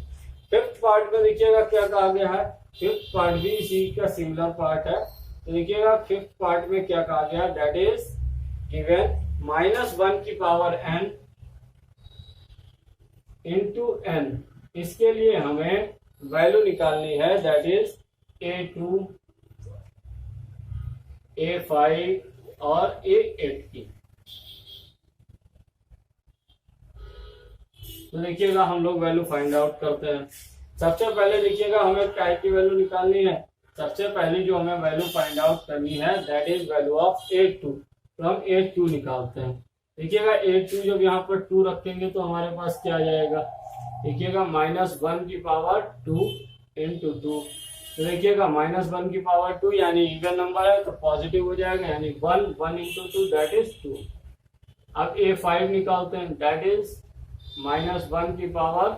फिफ्थ पार्ट में देखिएगा क्या कहा गया है, फिफ्थ पार्ट भी इसी का सिमिलर पार्ट है। तो देखिएगा फिफ्थ पार्ट में क्या कहा गया दैट इज गिवन -1 की पावर n इंटू n। इसके लिए हमें वैल्यू निकालनी है दैट इज a2 a5 और a8 की। तो देखिएगा हम लोग वैल्यू फाइंड आउट करते हैं। सबसे पहले देखिएगा हमें काय की वैल्यू निकालनी है, सबसे पहले जो हमें वैल्यू फाइंड आउट करनी है that is value of a2, तो हम a2 निकालते हैं। देखिएगा A2 जब यहाँ पर 2 रखेंगे तो हमारे पास क्या आ जाएगा, देखिएगा -1 की पावर 2 इंटू 2। तो देखिएगा -1 की पावर 2 यानी इवन नंबर है तो पॉजिटिव हो जाएगा, यानी 1 इंटू 2 दैट इज 2। अब A5 निकालते हैं, दैट इज -1 की पावर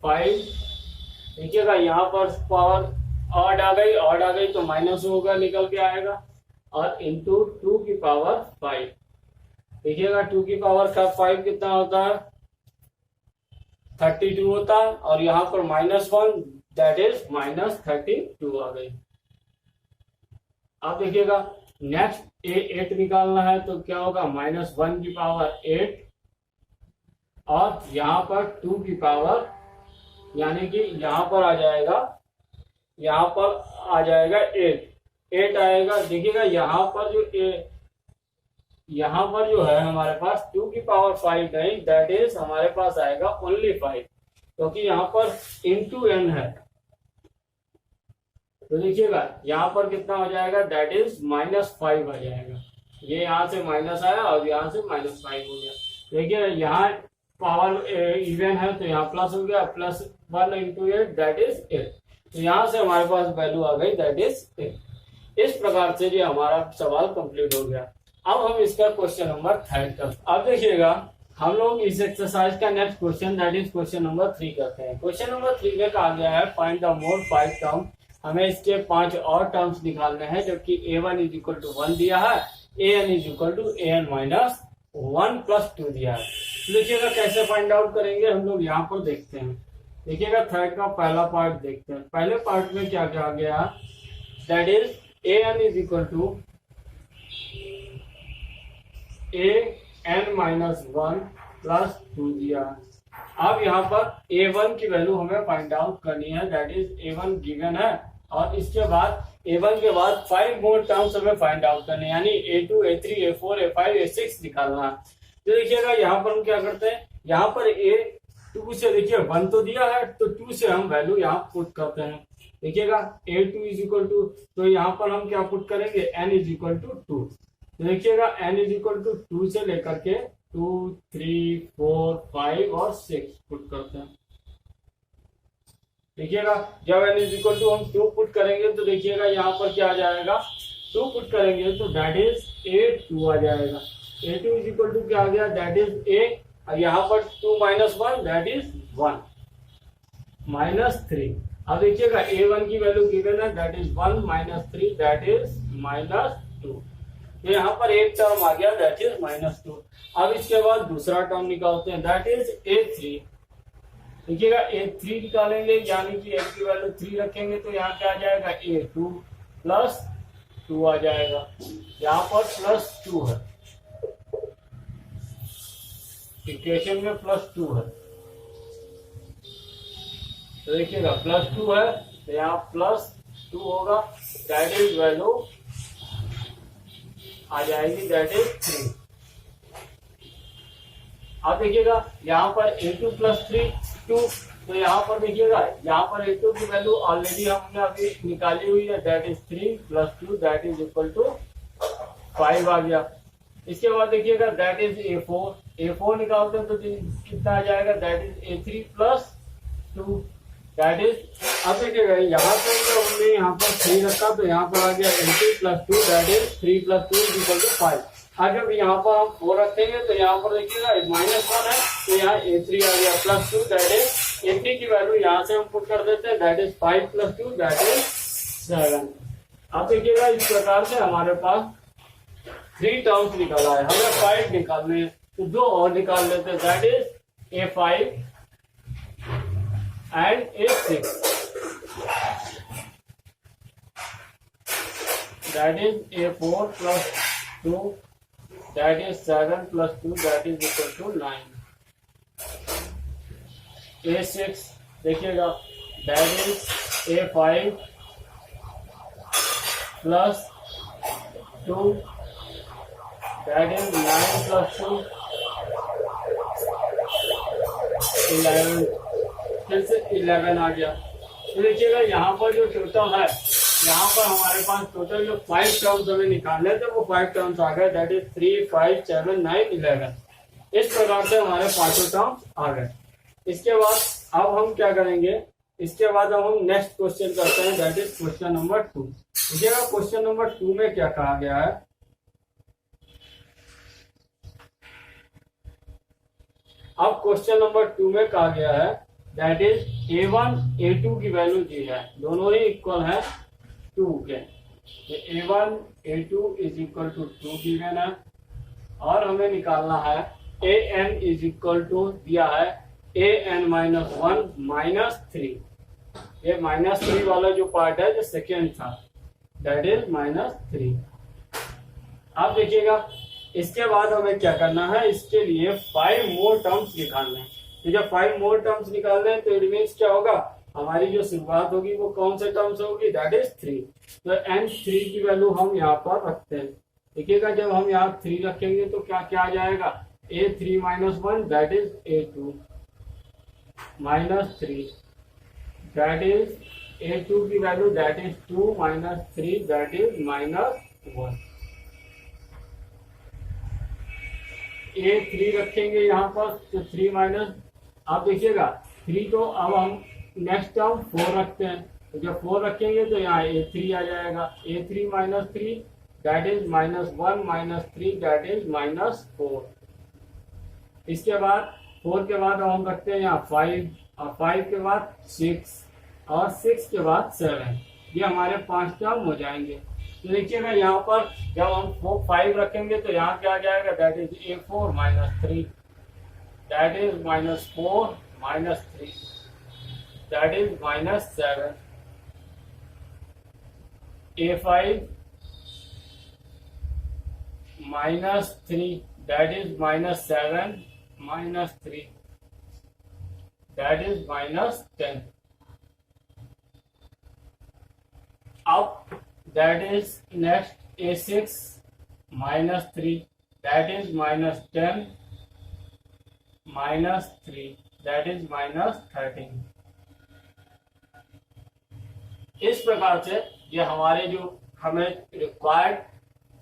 5। देखिएगा यहाँ पर पावर ऑड आ गई तो माइनस होगा, निकल के आएगा, और इंटू 2 की पावर 5। देखिएगा 2 की पावर 5 कितना होता है, 32 होता है, और यहाँ पर -1 दैट इज -32 आ गई। अब देखिएगा नेक्स्ट A8 निकालना है तो क्या होगा, -1 की पावर 8 और यहाँ पर 2 की पावर, यानी कि यहाँ पर आ जाएगा 8 आएगा। देखिएगा यहाँ पर जो है हमारे पास 2 की पावर 5 नहीं, दैट इज हमारे पास आएगा ओनली 5, क्योंकि यहाँ पर इंटू n है। तो देखिएगा यहाँ पर कितना हो जाएगा, दैट इज -5 आ जाएगा। ये यहाँ से माइनस आया और यहाँ से -5 हो गया। देखिए यहाँ पावर इवन है तो यहाँ प्लस हो गया, +1 इंटू 8 दैट इज 8। तो यहाँ से हमारे पास वैल्यू आ गई दैट इज 8। इस प्रकार से ये हमारा सवाल कंप्लीट हो गया। अब हम इसका क्वेश्चन नंबर 3 करते हैं। अब देखिएगा हम लोग इस एक्सरसाइज का next question that is question number 3 करते हैं। क्वेश्चन नंबर 3 में कहा गया है फाइंड द मोर 5 टर्म। हमें इसके 5 और टर्म्स निकालने हैं, जबकि A1 = 1 दिया है, AN = AN-1 + 2 दिया है। तो देखिएगा कैसे फाइंड आउट करेंगे हम लोग यहाँ पर देखते हैं। देखिएगा थर्ड का पहला पार्ट देखते हैं। पहले पार्ट में क्या कहा गया, दैट इज AN = AN-1 + 2 दिया। अब यहाँ पर A1 की वैल्यू हमें फाइंड आउट करनी है, दैट इज A1 गिवन है, और इसके बाद A1 के बाद 5 मोर टर्म्स हमें फाइंड आउट करने, यानी A2, A3, A4, A5, A6 निकालना है। तो देखिएगा यहाँ पर हम क्या करते हैं, यहाँ पर A2 से देखिए 1 तो दिया है, तो 2 से हम वैल्यू यहाँ पुट करते हैं। देखिएगा A2 = तो यहाँ पर हम क्या पुट करेंगे, N = 2। तो देखिएगा N = 2 से लेकर के 2, 3, 4, 5 और 6 पुट करते हैं। देखिएगा जब N = हम 2 पुट करेंगे तो देखिएगा यहाँ पर क्या आ जाएगा, 2 पुट करेंगे तो दैट इज A2 आ जाएगा। A2 = क्या आ गया, दैट इज A, यहाँ पर 2 - 1 दैट इज 1 -3। अब देखिएगा A1 की वैल्यू गिवन है, दैट इज 1 - 3 दैट इज -2। तो यहाँ पर एक टर्म आ गया दैट इज -2। अब इसके बाद दूसरा टर्म निकालते हैं, दैट इज A3। देखिएगा A3 निकालेंगे, यानी कि A की वैल्यू 3 रखेंगे तो यहाँ क्या आ जाएगा, A2 + 2 आ जाएगा। यहाँ पर +2 है, इक्वेशन में +2 है। तो देखिएगा +2 है तो यहाँ +2 होगा, दैट इज वैल्यू आ जाएगी दैट इज 3। अब देखिएगा यहाँ पर A2 + 3 2, तो यहाँ पर देखिएगा यहाँ पर A2 की वैल्यू ऑलरेडी हमने अभी निकाली हुई है, दैट इज 3 + 2 दैट इज = 5 आ गया। इसके बाद देखिएगा दैट इज A4 निकालते हैं तो कितना आ जाएगा, that is A3 + 2 that is. अब देखिएगा यहाँ पर जो हमने यहाँ पर 3 रखा तो यहाँ पर आ गया A2 + 2 दैट इज 3 + 2 = 5। अगर यहाँ पर हम 4 रखेंगे तो यहाँ पर देखिएगा -1 है तो यहाँ A3 आ गया +2 दैट इज। A3 की वैल्यू यहाँ से हम पुट कर देते हैं, दैट इज 5 + 2 दैट इज 7। अब देखिएगा इस प्रकार से हमारे पास 3 टर्म्स निकाला है, हमें 5 निकालने हैं तो 2 और निकाल लेते हैं, that is A5 and A6 that is A4 + 2 that is 7 + 2 that is = 9। A6 देखिएगा that is A5 + 2 that is 9 + 2 11, फिर से 11 आ गया। तो देखिएगा यहाँ पर जो टोटल है यहाँ पर हमारे पास टोटल जो 5 टर्म्स हमें निकालने थे वो 5 टर्म्स आ गए, दैट इज 3, 5, 7, 9, 11। इस प्रकार से हमारे 5 टर्म्स आ गए। इसके बाद अब हम क्या करेंगे, इसके बाद अब हम नेक्स्ट क्वेश्चन करते हैं, दैट इज क्वेश्चन नंबर 2। देखिएगा क्वेश्चन नंबर 2 में क्या कहा गया है। अब क्वेश्चन नंबर 2 में कहा गया है दैट इज a1 a2 की वैल्यू दी है, दोनों ही इक्वल है 2 के। a1 a2 is equal to 2 given है, और हमें निकालना है an इज इक्वल टू दिया है an माइनस 1 माइनस 3। ये माइनस 3 वाला जो पार्ट है जो सेकेंड था, दैट इज माइनस 3। अब देखिएगा इसके बाद हमें क्या करना है, इसके लिए 5 मोर टर्म्स निकालने हैं। तो जब 5 मोर टर्म्स निकाल रहे हैं तो इट मीन्स क्या होगा, हमारी जो शुरुआत होगी वो कौन से टर्म्स होगी, दैट इज 3। तो n3 की वैल्यू हम यहाँ पर रखते हैं। देखिएगा जब हम यहाँ 3 रखेंगे तो क्या क्या आ जाएगा, a3 minus 1 that is a2 minus 3, that is a2 की value that is 2 minus 3 that is minus 1। a3 रखेंगे यहाँ पर तो 3 माइनस, आप देखिएगा 3 तो अब हम नेक्स्ट टर्म 4 रखते हैं, तो जब 4 रखेंगे तो यहाँ a3 आ जाएगा, a3 minus 3 that is minus 1 minus 3 that is minus 4। इसके बाद 4 के बाद अब हम रखते हैं यहाँ 5, और 5 के बाद 6, और 6 के बाद 7। ये हमारे 5 टर्म हो जाएंगे। तो देखिएगा यहाँ पर जब हम 5 रखेंगे तो यहाँ क्या आ जाएगा, that is a4 minus 3 that is minus 4 minus 3 that is minus 7, a5 minus 3 that is minus 7 minus 3 that is minus 10। अब that is next a6 minus 3 that is minus 10 minus 3 that is minus 13। इस प्रकार से ये हमारे जो हमें required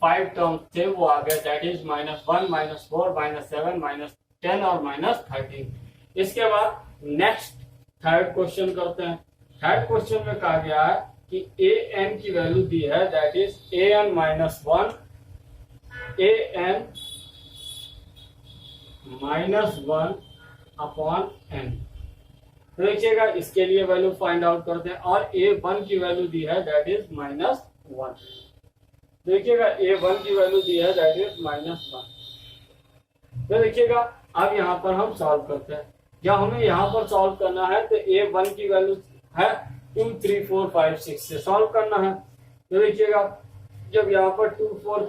5 terms थे वो आ गए, that is minus 1 minus 4 minus 7 minus 10 और माइनस 13। इसके बाद नेक्स्ट थर्ड क्वेश्चन करते हैं। थर्ड क्वेश्चन में कहा गया है कि an की वैल्यू दी है, that is an minus 1 an minus 1 upon n। तो देखिएगा इसके लिए वैल्यू फाइंड आउट करते हैं, और a1 की वैल्यू दी है दैट इज माइनस 1। देखिएगा a1 की वैल्यू दी है दैट इज माइनस 1। तो देखिएगा अब यहाँ पर हम सॉल्व करते हैं। जब हमें यहाँ पर सॉल्व करना है तो a1 की वैल्यू है 2, 3, 4, 5, 6 से सॉल्व करना है। तो देखिएगा जब यहाँ पर 2, 4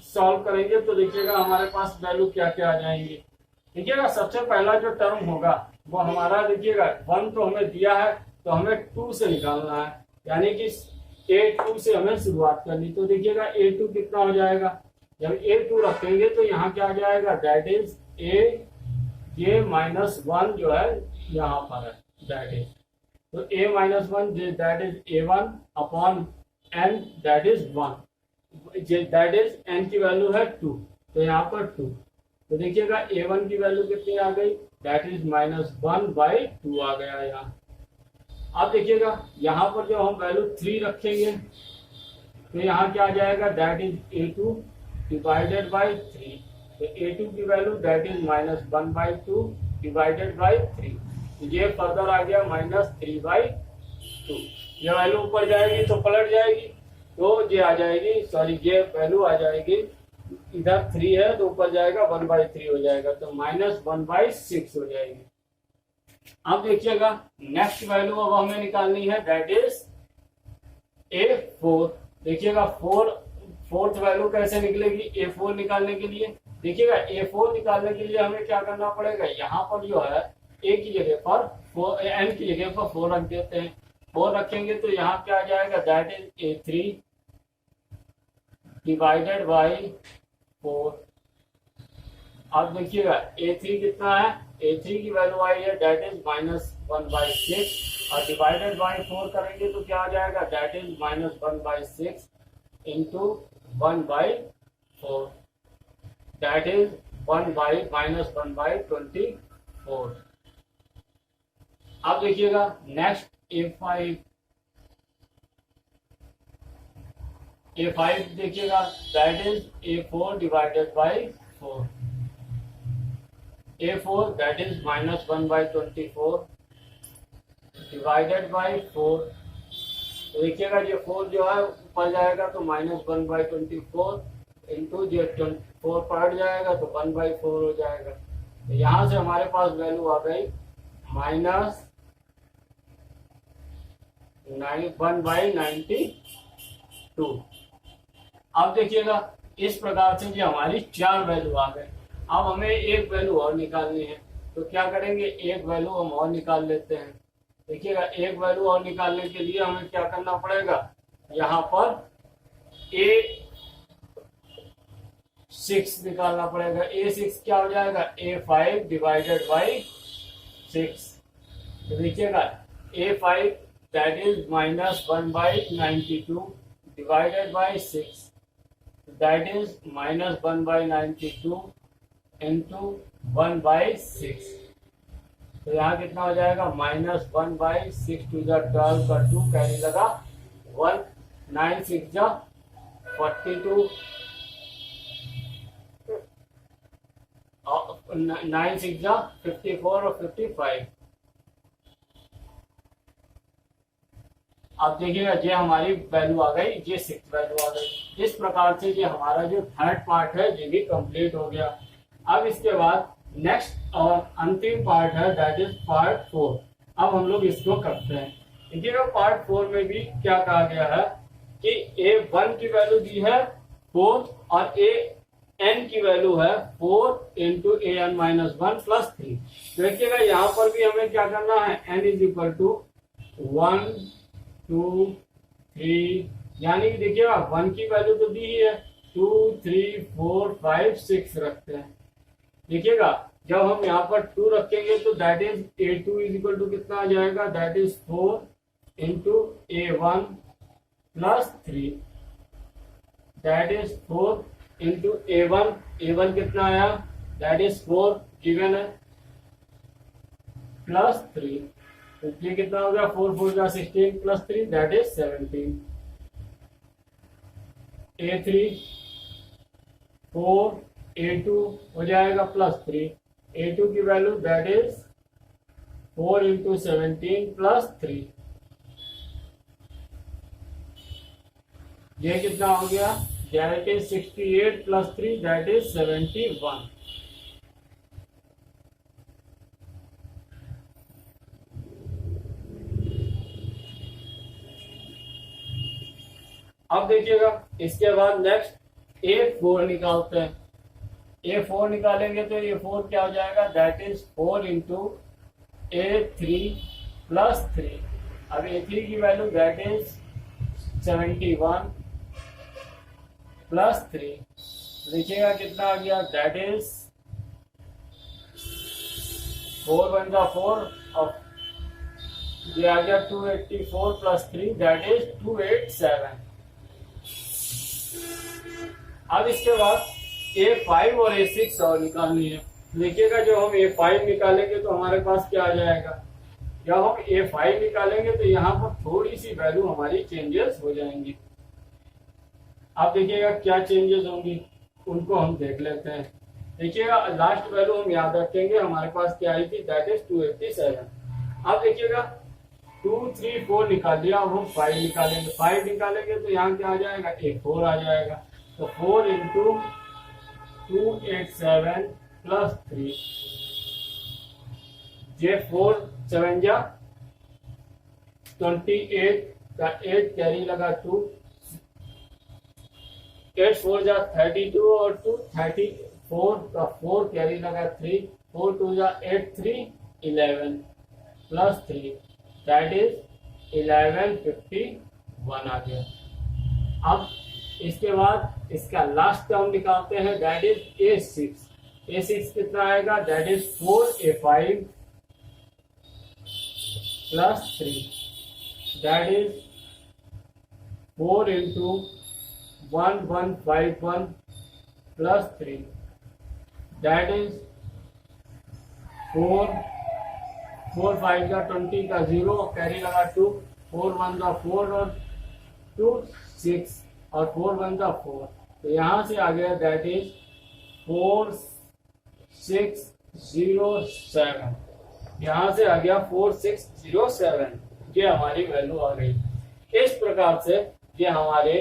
सॉल्व करेंगे तो देखिएगा हमारे पास वैल्यू क्या क्या आ जाएंगी। देखिएगा सबसे पहला जो टर्म होगा वो हमारा, देखिएगा 1 तो हमें दिया है तो हमें 2 से निकालना है, यानी कि a2 से हमें शुरुआत करनी। तो देखिएगा a2 कितना हो जाएगा, जब a2 रखेंगे तो यहाँ क्या आ जाएगा, दैट इज a माइनस 1 जो है यहाँ पर है, दैट इज, तो a minus 1 that is a1 upon n that is 1, that is n की वैल्यू है 2, तो यहाँ पर 2। तो देखिएगा a1 की वैल्यू कितनी आ गई, दैट इज माइनस 1/2 आ गया यहाँ। अब देखिएगा यहाँ पर जो हम वैल्यू 3 रखेंगे तो यहाँ क्या आ जाएगा, that is a2 divided by 3। तो a2 की value that is minus 1/2 divided by 3। ये फर्दर आ गया माइनस 3/2। ये वैल्यू ऊपर जाएगी तो पलट जाएगी, तो ये आ जाएगी, सॉरी ये वैल्यू आ जाएगी, इधर 3 है तो ऊपर जाएगा 1/3 हो जाएगा, तो माइनस 1/6 हो जाएगी। अब देखिएगा नेक्स्ट वैल्यू अब हमें निकालनी है, दैट इज a4। देखिएगा फोर्थ वैल्यू कैसे निकलेगी a4 निकालने के लिए। देखिएगा a4 निकालने के लिए हमें क्या करना पड़ेगा, यहाँ पर जो है a की जगह पर n की जगह पर 4 रख देते हैं। 4 रखेंगे तो यहाँ क्या आ जाएगा, that is a3 divided by 4। अब देखिएगा a3 कितना है, a3 की वैल्यू आई है दैट इज माइनस 1/6 और डिवाइडेड बाई 4 करेंगे तो क्या आ जाएगा, that is -1/6 into 1/4, that is -1/24। अब देखिएगा नेक्स्ट A5 देखिएगा, that is A4 divided by 4, A4 that is -1/24 divided by 4। देखिएगा ये 4 जो है ऊपर जाएगा तो -1/24 इंटू जो 4 पलट जाएगा तो 1/4 हो जाएगा। तो यहां से हमारे पास वैल्यू आ गई -1/92। अब देखिएगा इस प्रकार से ये हमारी 4 वैल्यू आ गए। अब हमें एक वैल्यू और निकालनी है, तो क्या करेंगे, एक वैल्यू हम और निकाल लेते हैं। देखिएगा एक वैल्यू और निकालने के लिए हमें क्या करना पड़ेगा, यहाँ पर A6 निकालना पड़ेगा। A6 क्या हो जाएगा, A5 डिवाइडेड बाई 6। तो देखिएगा A5 that is -1/92 divided by 6, that is -1/92 into 1/6। तो यहाँ कितना हो जाएगा, -1/6 टू द 12 का 2 कैरी लगा 1, 9 6 जा 42, 9 6 जा 54 और 55। अब देखिएगा ये हमारी वैल्यू आ गई, ये 6 वैल्यू आ गई। इस प्रकार से ये हमारा जो थर्ड पार्ट है ये भी कंप्लीट हो गया। अब इसके बाद नेक्स्ट और अंतिम पार्ट है, दैट इज पार्ट 4। अब हम लोग इसको करते हैं। देखिएगा पार्ट 4 में भी क्या कहा गया है कि A1 की वैल्यू दी है 4 और AN की वैल्यू है 4 इंटू AN-1 प्लस 3। देखिएगा यहाँ पर भी हमें क्या करना है, N इज इक्वल टू 1 2 3, यानी कि देखिएगा 1 की वैल्यू तो दी ही है, 2 3 4 5 6 रखते हैं। देखिएगा जब हम यहाँ पर 2 रखेंगे तो that is A2 is equal to कितना आ जाएगा, that is 4 into A1 plus 3, that is 4 into A1 कितना आया, दैट इज 4 गिवन है प्लस 3, तो ये कितना हो गया, 4 4 जा 16 plus 3 that is 17। A3 4 A2 हो जाएगा प्लस 3, A2 की value that is 4 into 17 plus 3, ये कितना हो गया, that is 68 plus 3 that is 71। अब देखिएगा इसके बाद नेक्स्ट A4 निकालते हैं। A4 निकालेंगे तो A4 क्या हो जाएगा, that is 4 into A3 plus 3। अब A3 की वैल्यू दैट इज 71 प्लस 3, देखिएगा कितना आ गया, दैट इज 4 1 जा 4 और ये आ गया 284 प्लस 3 दैट इज 287। अब इसके बाद A5 और A6 और निकालनी है। देखिएगा जब हम A5 निकालेंगे तो हमारे पास क्या आ जाएगा, जब हम A5 निकालेंगे तो यहाँ पर थोड़ी सी वैल्यू हमारी चेंजेस हो जाएंगी। आप देखिएगा क्या चेंजेस होंगी उनको हम देख लेते हैं। देखिएगा लास्ट वैल्यू हम याद रखेंगे, हमारे पास क्या आई थी, दैट इज 287। अब देखिएगा 2 3 4 निकाल दिया, अब हम 5 निकालेंगे। 5 निकालेंगे तो यहाँ क्या आ जाएगा, A4 आ जाएगा, तो 4 इंटू 287 प्लस 3, जे 4 7 जा 28 का 8 कैरी लगा 2, 8 4 जा 32 और 2 34 का 4 कैरी लगा 3, 4 2 जा 8 3 11 प्लस 3 दैट इज 1151 आ गया। अब इसके बाद इसका लास्ट टर्म निकालते हैं, दैट इज A6। A6 कितना आएगा, that is 4 A5 plus 3 that is 4 into 1151 plus 3 that is 4 5 का 20 का 0 कैरी लगा 2 4 1 का 4 और 2 6 और 4 1 का 4 तो यहाँ से आ गया दैट इज 4607 यहाँ से आ गया 4607 ये हमारी वैल्यू आ गई। इस प्रकार से ये हमारे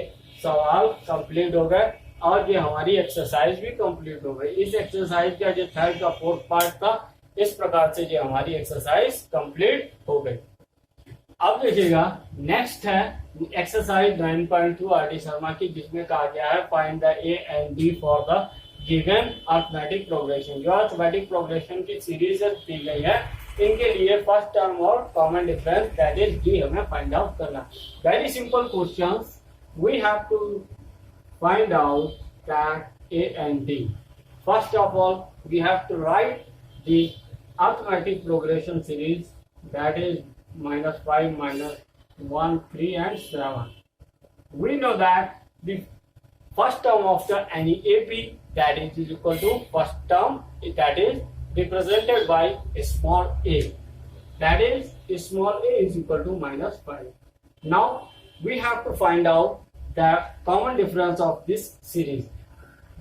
सवाल कंप्लीट हो गए और ये हमारी एक्सरसाइज भी कंप्लीट हो गई। इस एक्सरसाइज का जो थर्ड का फोर्थ पार्ट था इस प्रकार से ये हमारी एक्सरसाइज कंप्लीट हो गई। अब देखिएगा नेक्स्ट है एक्सरसाइज 9.2 आर.डी. शर्मा की जिसमें कहा गया है find the A and B for the given arithmetic progression. जो अरिथमेटिक प्रोग्रेशन की सीरीज दी गई है इनके लिए फर्स्ट टर्म और common difference that is D हमें फाइंड आउट करना। Very simple questions we have to find out that A and D. First of all we have to write the arithmetic progression series that is -5 -1 3 and 7. We know that the first term of the any AP that is equal to first term that is represented by a small a, that is small a is equal to -5. Now we have to find out the common difference of this series.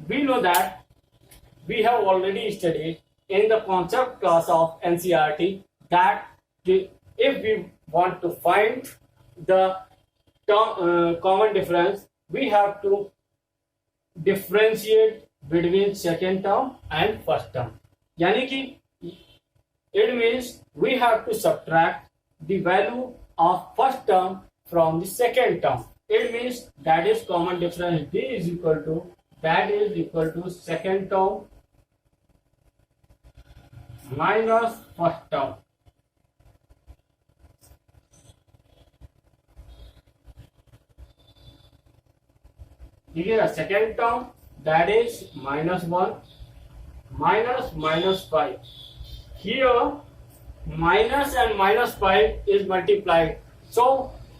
We know that we have already studied in the concept class of NCERT that if we want to find the common difference we have to differentiate between second term and first term, यानी कि it means we have to subtract the value of first term from the second term. It means that is common difference D is equal to second term minus first term. ठीक है, second term that is -1 -5 here minus and -5 is multiplied so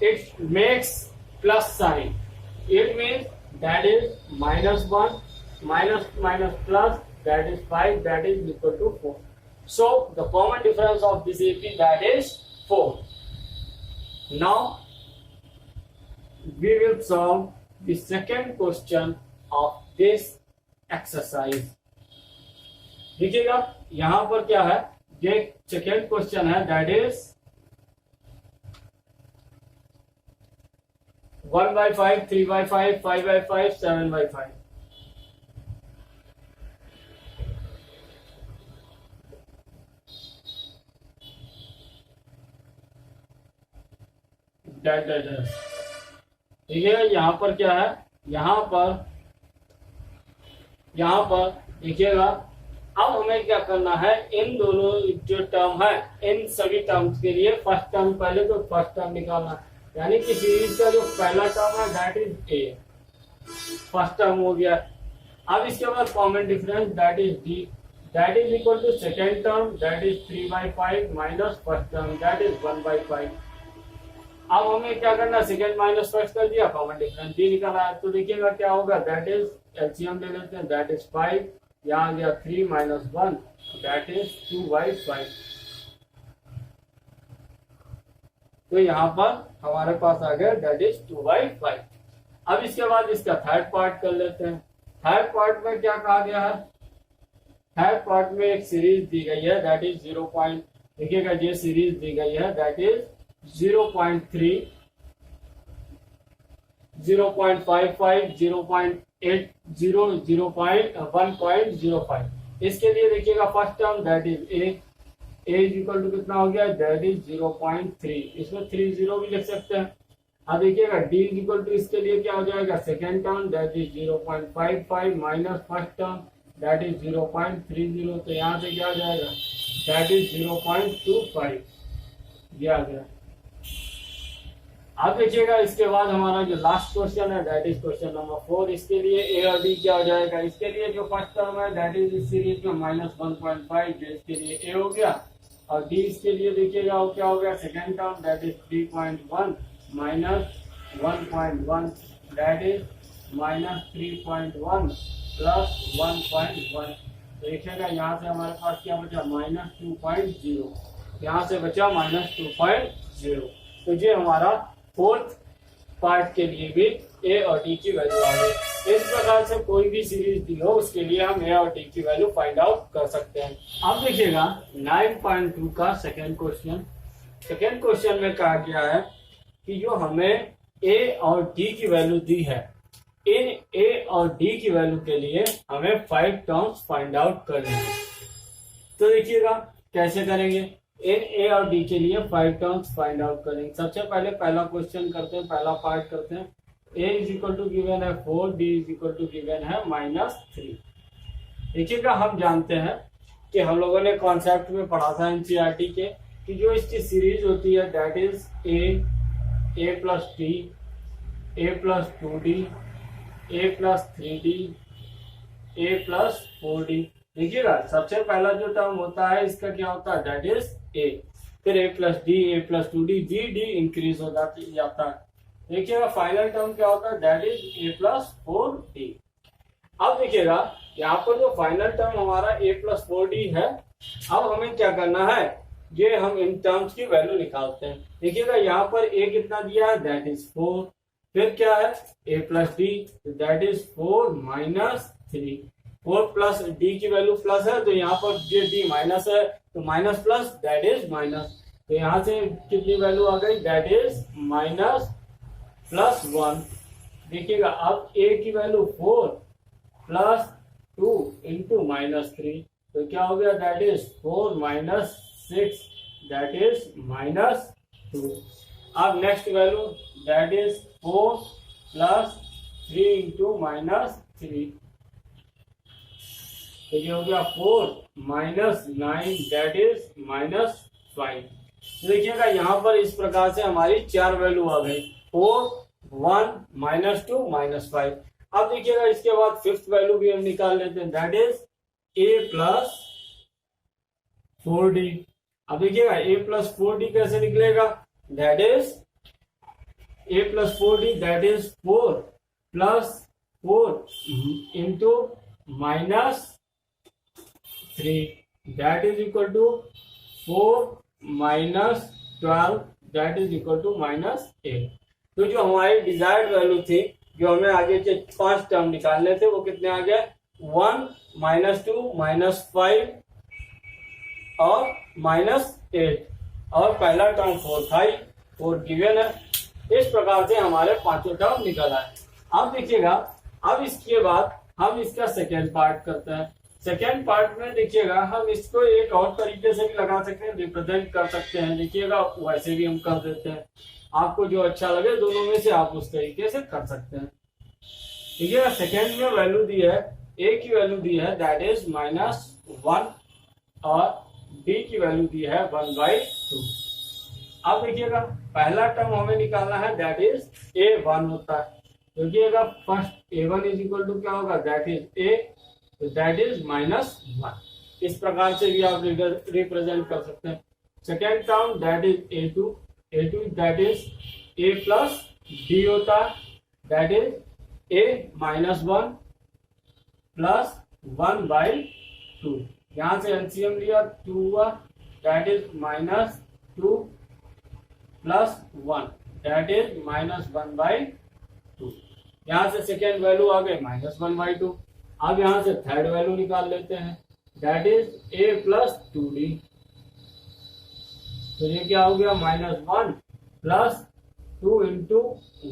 it makes plus sign. It means that is -1 minus plus that is 5 that is equal to 4. So the common difference of this AP that is 4. Now we will solve the second question of this exercise. देखिएगा यहां पर क्या है, ये second question है that is 1/5 3/5 5/5 7/5। ठीक है, यहाँ पर क्या है, यहाँ पर देखिएगा अब हमें क्या करना है, इन दोनों जो टर्म है इन सभी टर्म्स के लिए फर्स्ट टर्म पहले तो फर्स्ट टर्म निकालना है, यानी कि सीरीज का जो पहला टर्म है that is A, first term हो गया। अब इसके बाद common difference that is D that is equal to second term that is 3/5 minus first term that is 1/5। अब हमें क्या करना, सेकेंड माइनस फर्स्ट कर दिया, कॉमन डिफरेंस डी निकाला है, तो देखिएगा क्या होगा, दैट इज एलसीएम ले लेते हैं दैट इज 5, यहाँ आ गया 3 - 1 दैट इज 2/5। तो यहाँ पर हमारे पास आ गया दैट इज 2/5। अब इसके बाद इसका थर्ड पार्ट कर लेते हैं। थर्ड पार्ट में क्या कहा गया है, थर्ड पार्ट में एक सीरीज दी गई है दैट इज 0. देखिएगा ये सीरीज दी गई है दैट इज 0.3 0.55 0.80 1.05। इसके लिए देखिएगा first term that is A is equal to कितना हो गया, दैट इज 0.3, इसमें 30 भी लिख सकते हैं। अब देखिएगा डी इज इक्वल टू इसके लिए क्या हो जाएगा, second term that is 0.55 minus first term that is 0.30, तो यहाँ से क्या हो जाएगा दैट इज 0.25, ये आ गया। अब देखिएगा इसके बाद हमारा जो लास्ट क्वेश्चन है दैट इज क्वेश्चन नंबर 4। इसके लिए ए और डी क्या हो जाएगा, इसके लिए जो फर्स्ट टर्म है दैट इज इस सीरीज में -1.5, जो इसके लिए ए हो गया और डी इसके लिए देखिएगा वो क्या हो गया, second term that is 3.1 minus 1.1 that is minus 3.1 plus 1.1। देखिएगा यहाँ से हमारे पास क्या बचा, माइनस 2.0, यहाँ से बचा माइनस 2.0। तो ये हमारा फोर्थ पार्ट के लिए भी ए और डी की वैल्यू आ गई। इस प्रकार से कोई भी सीरीज दी हो उसके लिए हम ए और डी की वैल्यू फाइंड आउट कर सकते हैं। अब देखिएगा 9.2 का सेकेंड क्वेश्चन। सेकेंड क्वेश्चन में कहा गया है कि जो हमें ए और डी की वैल्यू दी है, इन ए और डी की वैल्यू के लिए हमें 5 टर्म्स फाइंड आउट करने हैं। तो देखिएगा कैसे करेंगे, इन ए और डी के लिए 5 टर्म्स फाइंड आउट करेंगे। सबसे पहले पहला क्वेश्चन करते हैं, पहला पार्ट करते हैं। A is equal to given है 4, D is equal to given है -3। देखिएगा हम जानते हैं कि हम लोगों ने कॉन्सेप्ट में पढ़ा था एनसीईआरटी के कि जो इसकी सीरीज होती है that is A plus D, A plus 2d, A plus 3d, A plus 4d। देखिएगा सबसे पहला जो टर्म होता है इसका क्या होता है, दैट इज ए, फिर ए प्लस डी, ए प्लस 2d, डी इंक्रीज हो जाता है। देखिएगा फाइनल टर्म क्या होता है, that is A plus 4d। अब देखिएगा यहाँ पर जो फाइनल टर्म हमारा ए प्लस 4d है, अब हमें क्या करना है, ये हम इन टर्म्स की वैल्यू निकालते हैं। देखिएगा यहाँ पर ए कितना दिया है, दैट इज 4, फिर क्या है A plus D, that is 4 minus 3, 4 plus D की वैल्यू प्लस है तो यहाँ पर जो डी माइनस है तो minus plus that is minus, तो यहाँ से कितनी वैल्यू आ गई, दैट इज माइनस प्लस 1। देखिएगा अब ए की वैल्यू 4 प्लस 2 इंटू -3 तो क्या हो गया, that is 4 minus 6 that is -2। अब next value that is 4 plus 3 into -3 तो ये हो गया 4 माइनस 9 दैट इज -5। तो देखिएगा यहाँ पर इस प्रकार से हमारी 4 वैल्यू आ गई, 4, 1, -2, -5। अब देखिएगा इसके बाद फिफ्थ वैल्यू भी हम निकाल लेते हैं, that is A plus 4d। अब देखिएगा ए प्लस 4d कैसे निकलेगा, that is A plus 4d that is 4 plus 4 into -3 that is equal to 4 minus 12 that is equal to -8। तो जो हमारी डिजायर्ड वैल्यू थी, जो हमें आगे के 5 टर्म निकालने थे, वो कितने आ गए, 1, -2, -5 और -8 और पहला टर्म 4 था, 4 गिवन है। इस प्रकार से हमारे 5 टर्म निकल आए। अब देखिएगा अब इसके बाद हम इसका सेकेंड पार्ट करते हैं। सेकेंड पार्ट में देखिएगा हम इसको एक और तरीके से भी लगा सकते हैं, रिप्रेजेंट कर सकते हैं। देखिएगा वैसे भी हम कर देते हैं, आपको जो अच्छा लगे दोनों में से आप उस तरीके से कर सकते हैं। देखिएगा सेकेंड में वैल्यू दी है, ए की वैल्यू दी है दैट इज -1 और डी की वैल्यू दी है 1/2। अब देखिएगा पहला टर्म हमें निकालना है दैट इज a1 होता है। देखिएगा first a1 is equal to क्या होगा, दैट इज a, तो दैट इज -1। इस प्रकार से भी आप रिप्रेजेंट कर सकते हैं। Second term that is a2 that is a plus D होता है, दैट इज a -1 प्लस 1/2। यहाँ से एलसीएम लिया 2 हुआ, that is -2 plus 1 that is -1/2। यहाँ से सेकेंड वैल्यू आ गई -1/2। अब यहाँ से थर्ड वैल्यू निकाल लेते हैं, that is a plus 2d। तो ये क्या हो गया, -1 प्लस 2 इंटू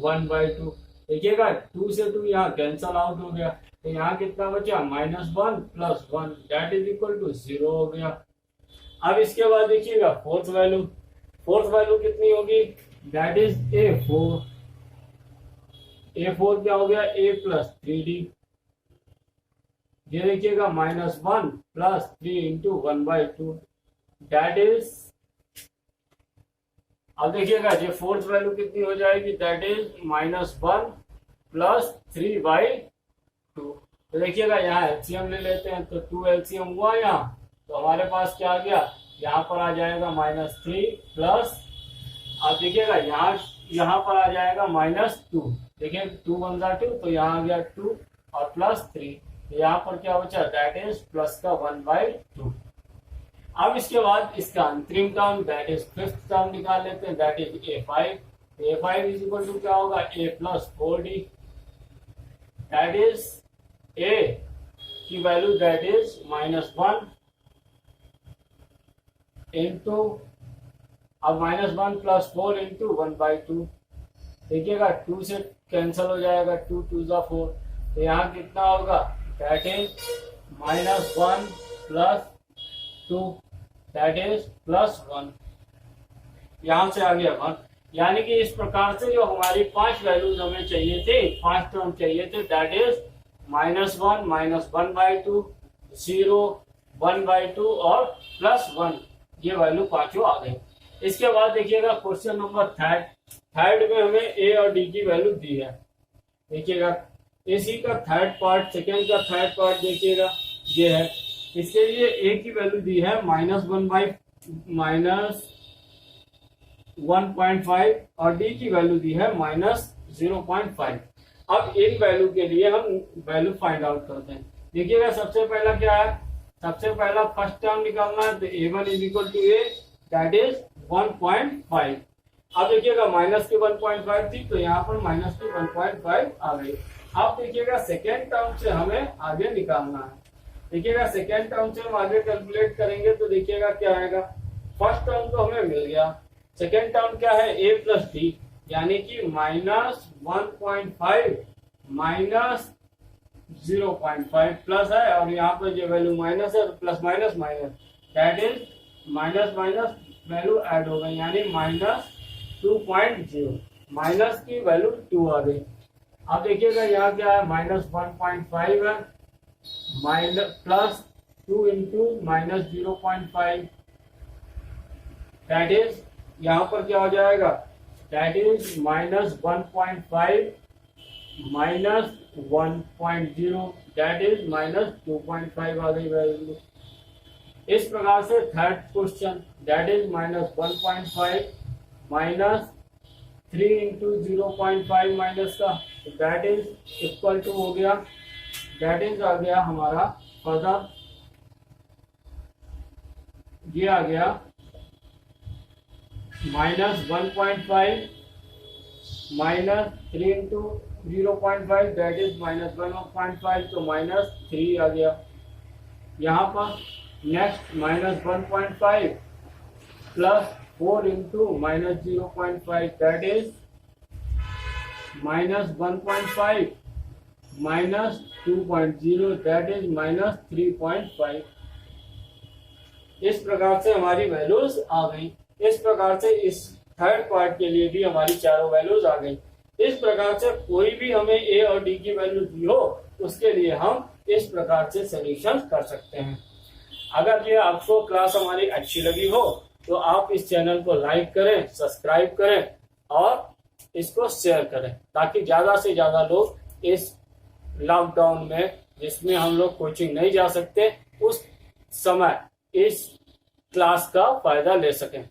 1/2। देखिएगा 2 से 2 यहाँ कैंसल आउट हो गया, तो यहाँ कितना बचा, -1 plus 1 that is equal to 0 हो गया। अब इसके बाद देखिएगा फोर्थ वैल्यू कितनी होगी, दैट इज a4 क्या हो गया, a प्लस 3d। ये देखिएगा -1 प्लस 3 इंटू 1/2 दैट इज, अब देखिएगा ये फोर्थ वैल्यू कितनी हो जाएगी, दैट इज -1 प्लस 3/2। तो देखिएगा यहाँ एलसीएम ले लेते हैं, तो 2 एलसीएम हुआ यहाँ, तो हमारे पास क्या आ गया, यहाँ पर आ जाएगा -3 प्लस, अब देखिएगा यहाँ पर आ जाएगा -2। देखिए 2 × 2, तो यहाँ आ गया 2 और +3, यहाँ पर क्या बचा, दैट इज प्लस का 1/2। अब इसके बाद इसका अंतरिम term that is fifth term निकाल लेते हैं, that is a5। a5 is equal to क्या होगा, a + 4d, that is a की वैल्यू दैट इज -1 इंटू, अब -1 + 4 इंटू 1/2। देखिएगा 2 से कैंसिल हो जाएगा, 2 × 2 = 4, तो यहाँ कितना होगा, दैट इज -1 + 2, दैट इज +1। यहां से आ गया 1। यानी कि इस प्रकार से जो हमारी 5 वैल्यूज हमें चाहिए थे, 5 टर्म चाहिए थे, दैट इज -1, -1/2, 0, 1/2 और +1, ये वैल्यू पांचों आ गई। इसके बाद देखिएगा क्वेश्चन नंबर थर्ड में हमें ए और डी की वैल्यू दी है। देखिएगा इसी का थर्ड पार्ट, सेकेंड का थर्ड पार्ट देखिएगा ये है। इसके लिए ए की वैल्यू दी है -1/5 और डी की वैल्यू दी है -0.5। अब इन वैल्यू के लिए हम वैल्यू फाइंड आउट करते हैं। देखिएगा सबसे पहला क्या है, सबसे पहला फर्स्ट टर्म निकालना है, तो a1 = a, दैट इज 1.5। अब देखिएगा माइनस की 1.5 थी, तो यहाँ पर माइनस की 1.5 आ गई। अब देखिएगा सेकेंड टर्म से हमें आगे निकालना है। देखिएगा सेकेंड टर्म से हम आगे कैलकुलेट करेंगे, तो देखिएगा क्या आएगा, फर्स्ट टर्म तो हमें मिल गया, सेकेंड टर्म क्या है, a + d, यानी कि -1.5 -0.5 प्लस है, और यहाँ पर जो वैल्यू माइनस है, plus minus minus, that is minus value add हो गई, यानी -2.0, माइनस की वैल्यू 2 आ गई। अब देखिएगा यहाँ क्या है, -1.5 है, +2 इंटू -0.5, दैट इज यहाँ पर क्या हो जाएगा, दैट इज -1.5 -1.0, दैट इज -2.5 आ गई वैल्यू। इस प्रकार से third question that is -1.5 -3 into 0.5 minus का, दैट इज इक्वल टू हो गया, दैट इज आ गया हमारा फर्दर, ये आ गया -1.5 -3 इंटू 0.5, दैट इज -1.5, तो -3 आ गया। यहाँ पर next -1.5 plus 4 into -0.5, that is -1.5 -2.0, that is -3.5। इस प्रकार से हमारी वैल्यूज आ गई। इस प्रकार से इस थर्ड पार्ट के लिए भी हमारी चारों वैल्यूज आ गई। इस प्रकार से कोई भी हमें ए और डी की वैल्यू दी हो, उसके लिए हम इस प्रकार से सॉल्यूशन कर सकते हैं। अगर ये आपको क्लास हमारी अच्छी लगी हो, तो आप इस चैनल को लाइक करें, सब्सक्राइब करें और इसको शेयर करें, ताकि ज्यादा से ज्यादा लोग इस लॉकडाउन में, जिसमें हम लोग कोचिंग नहीं जा सकते, उस समय इस क्लास का फायदा ले सकें।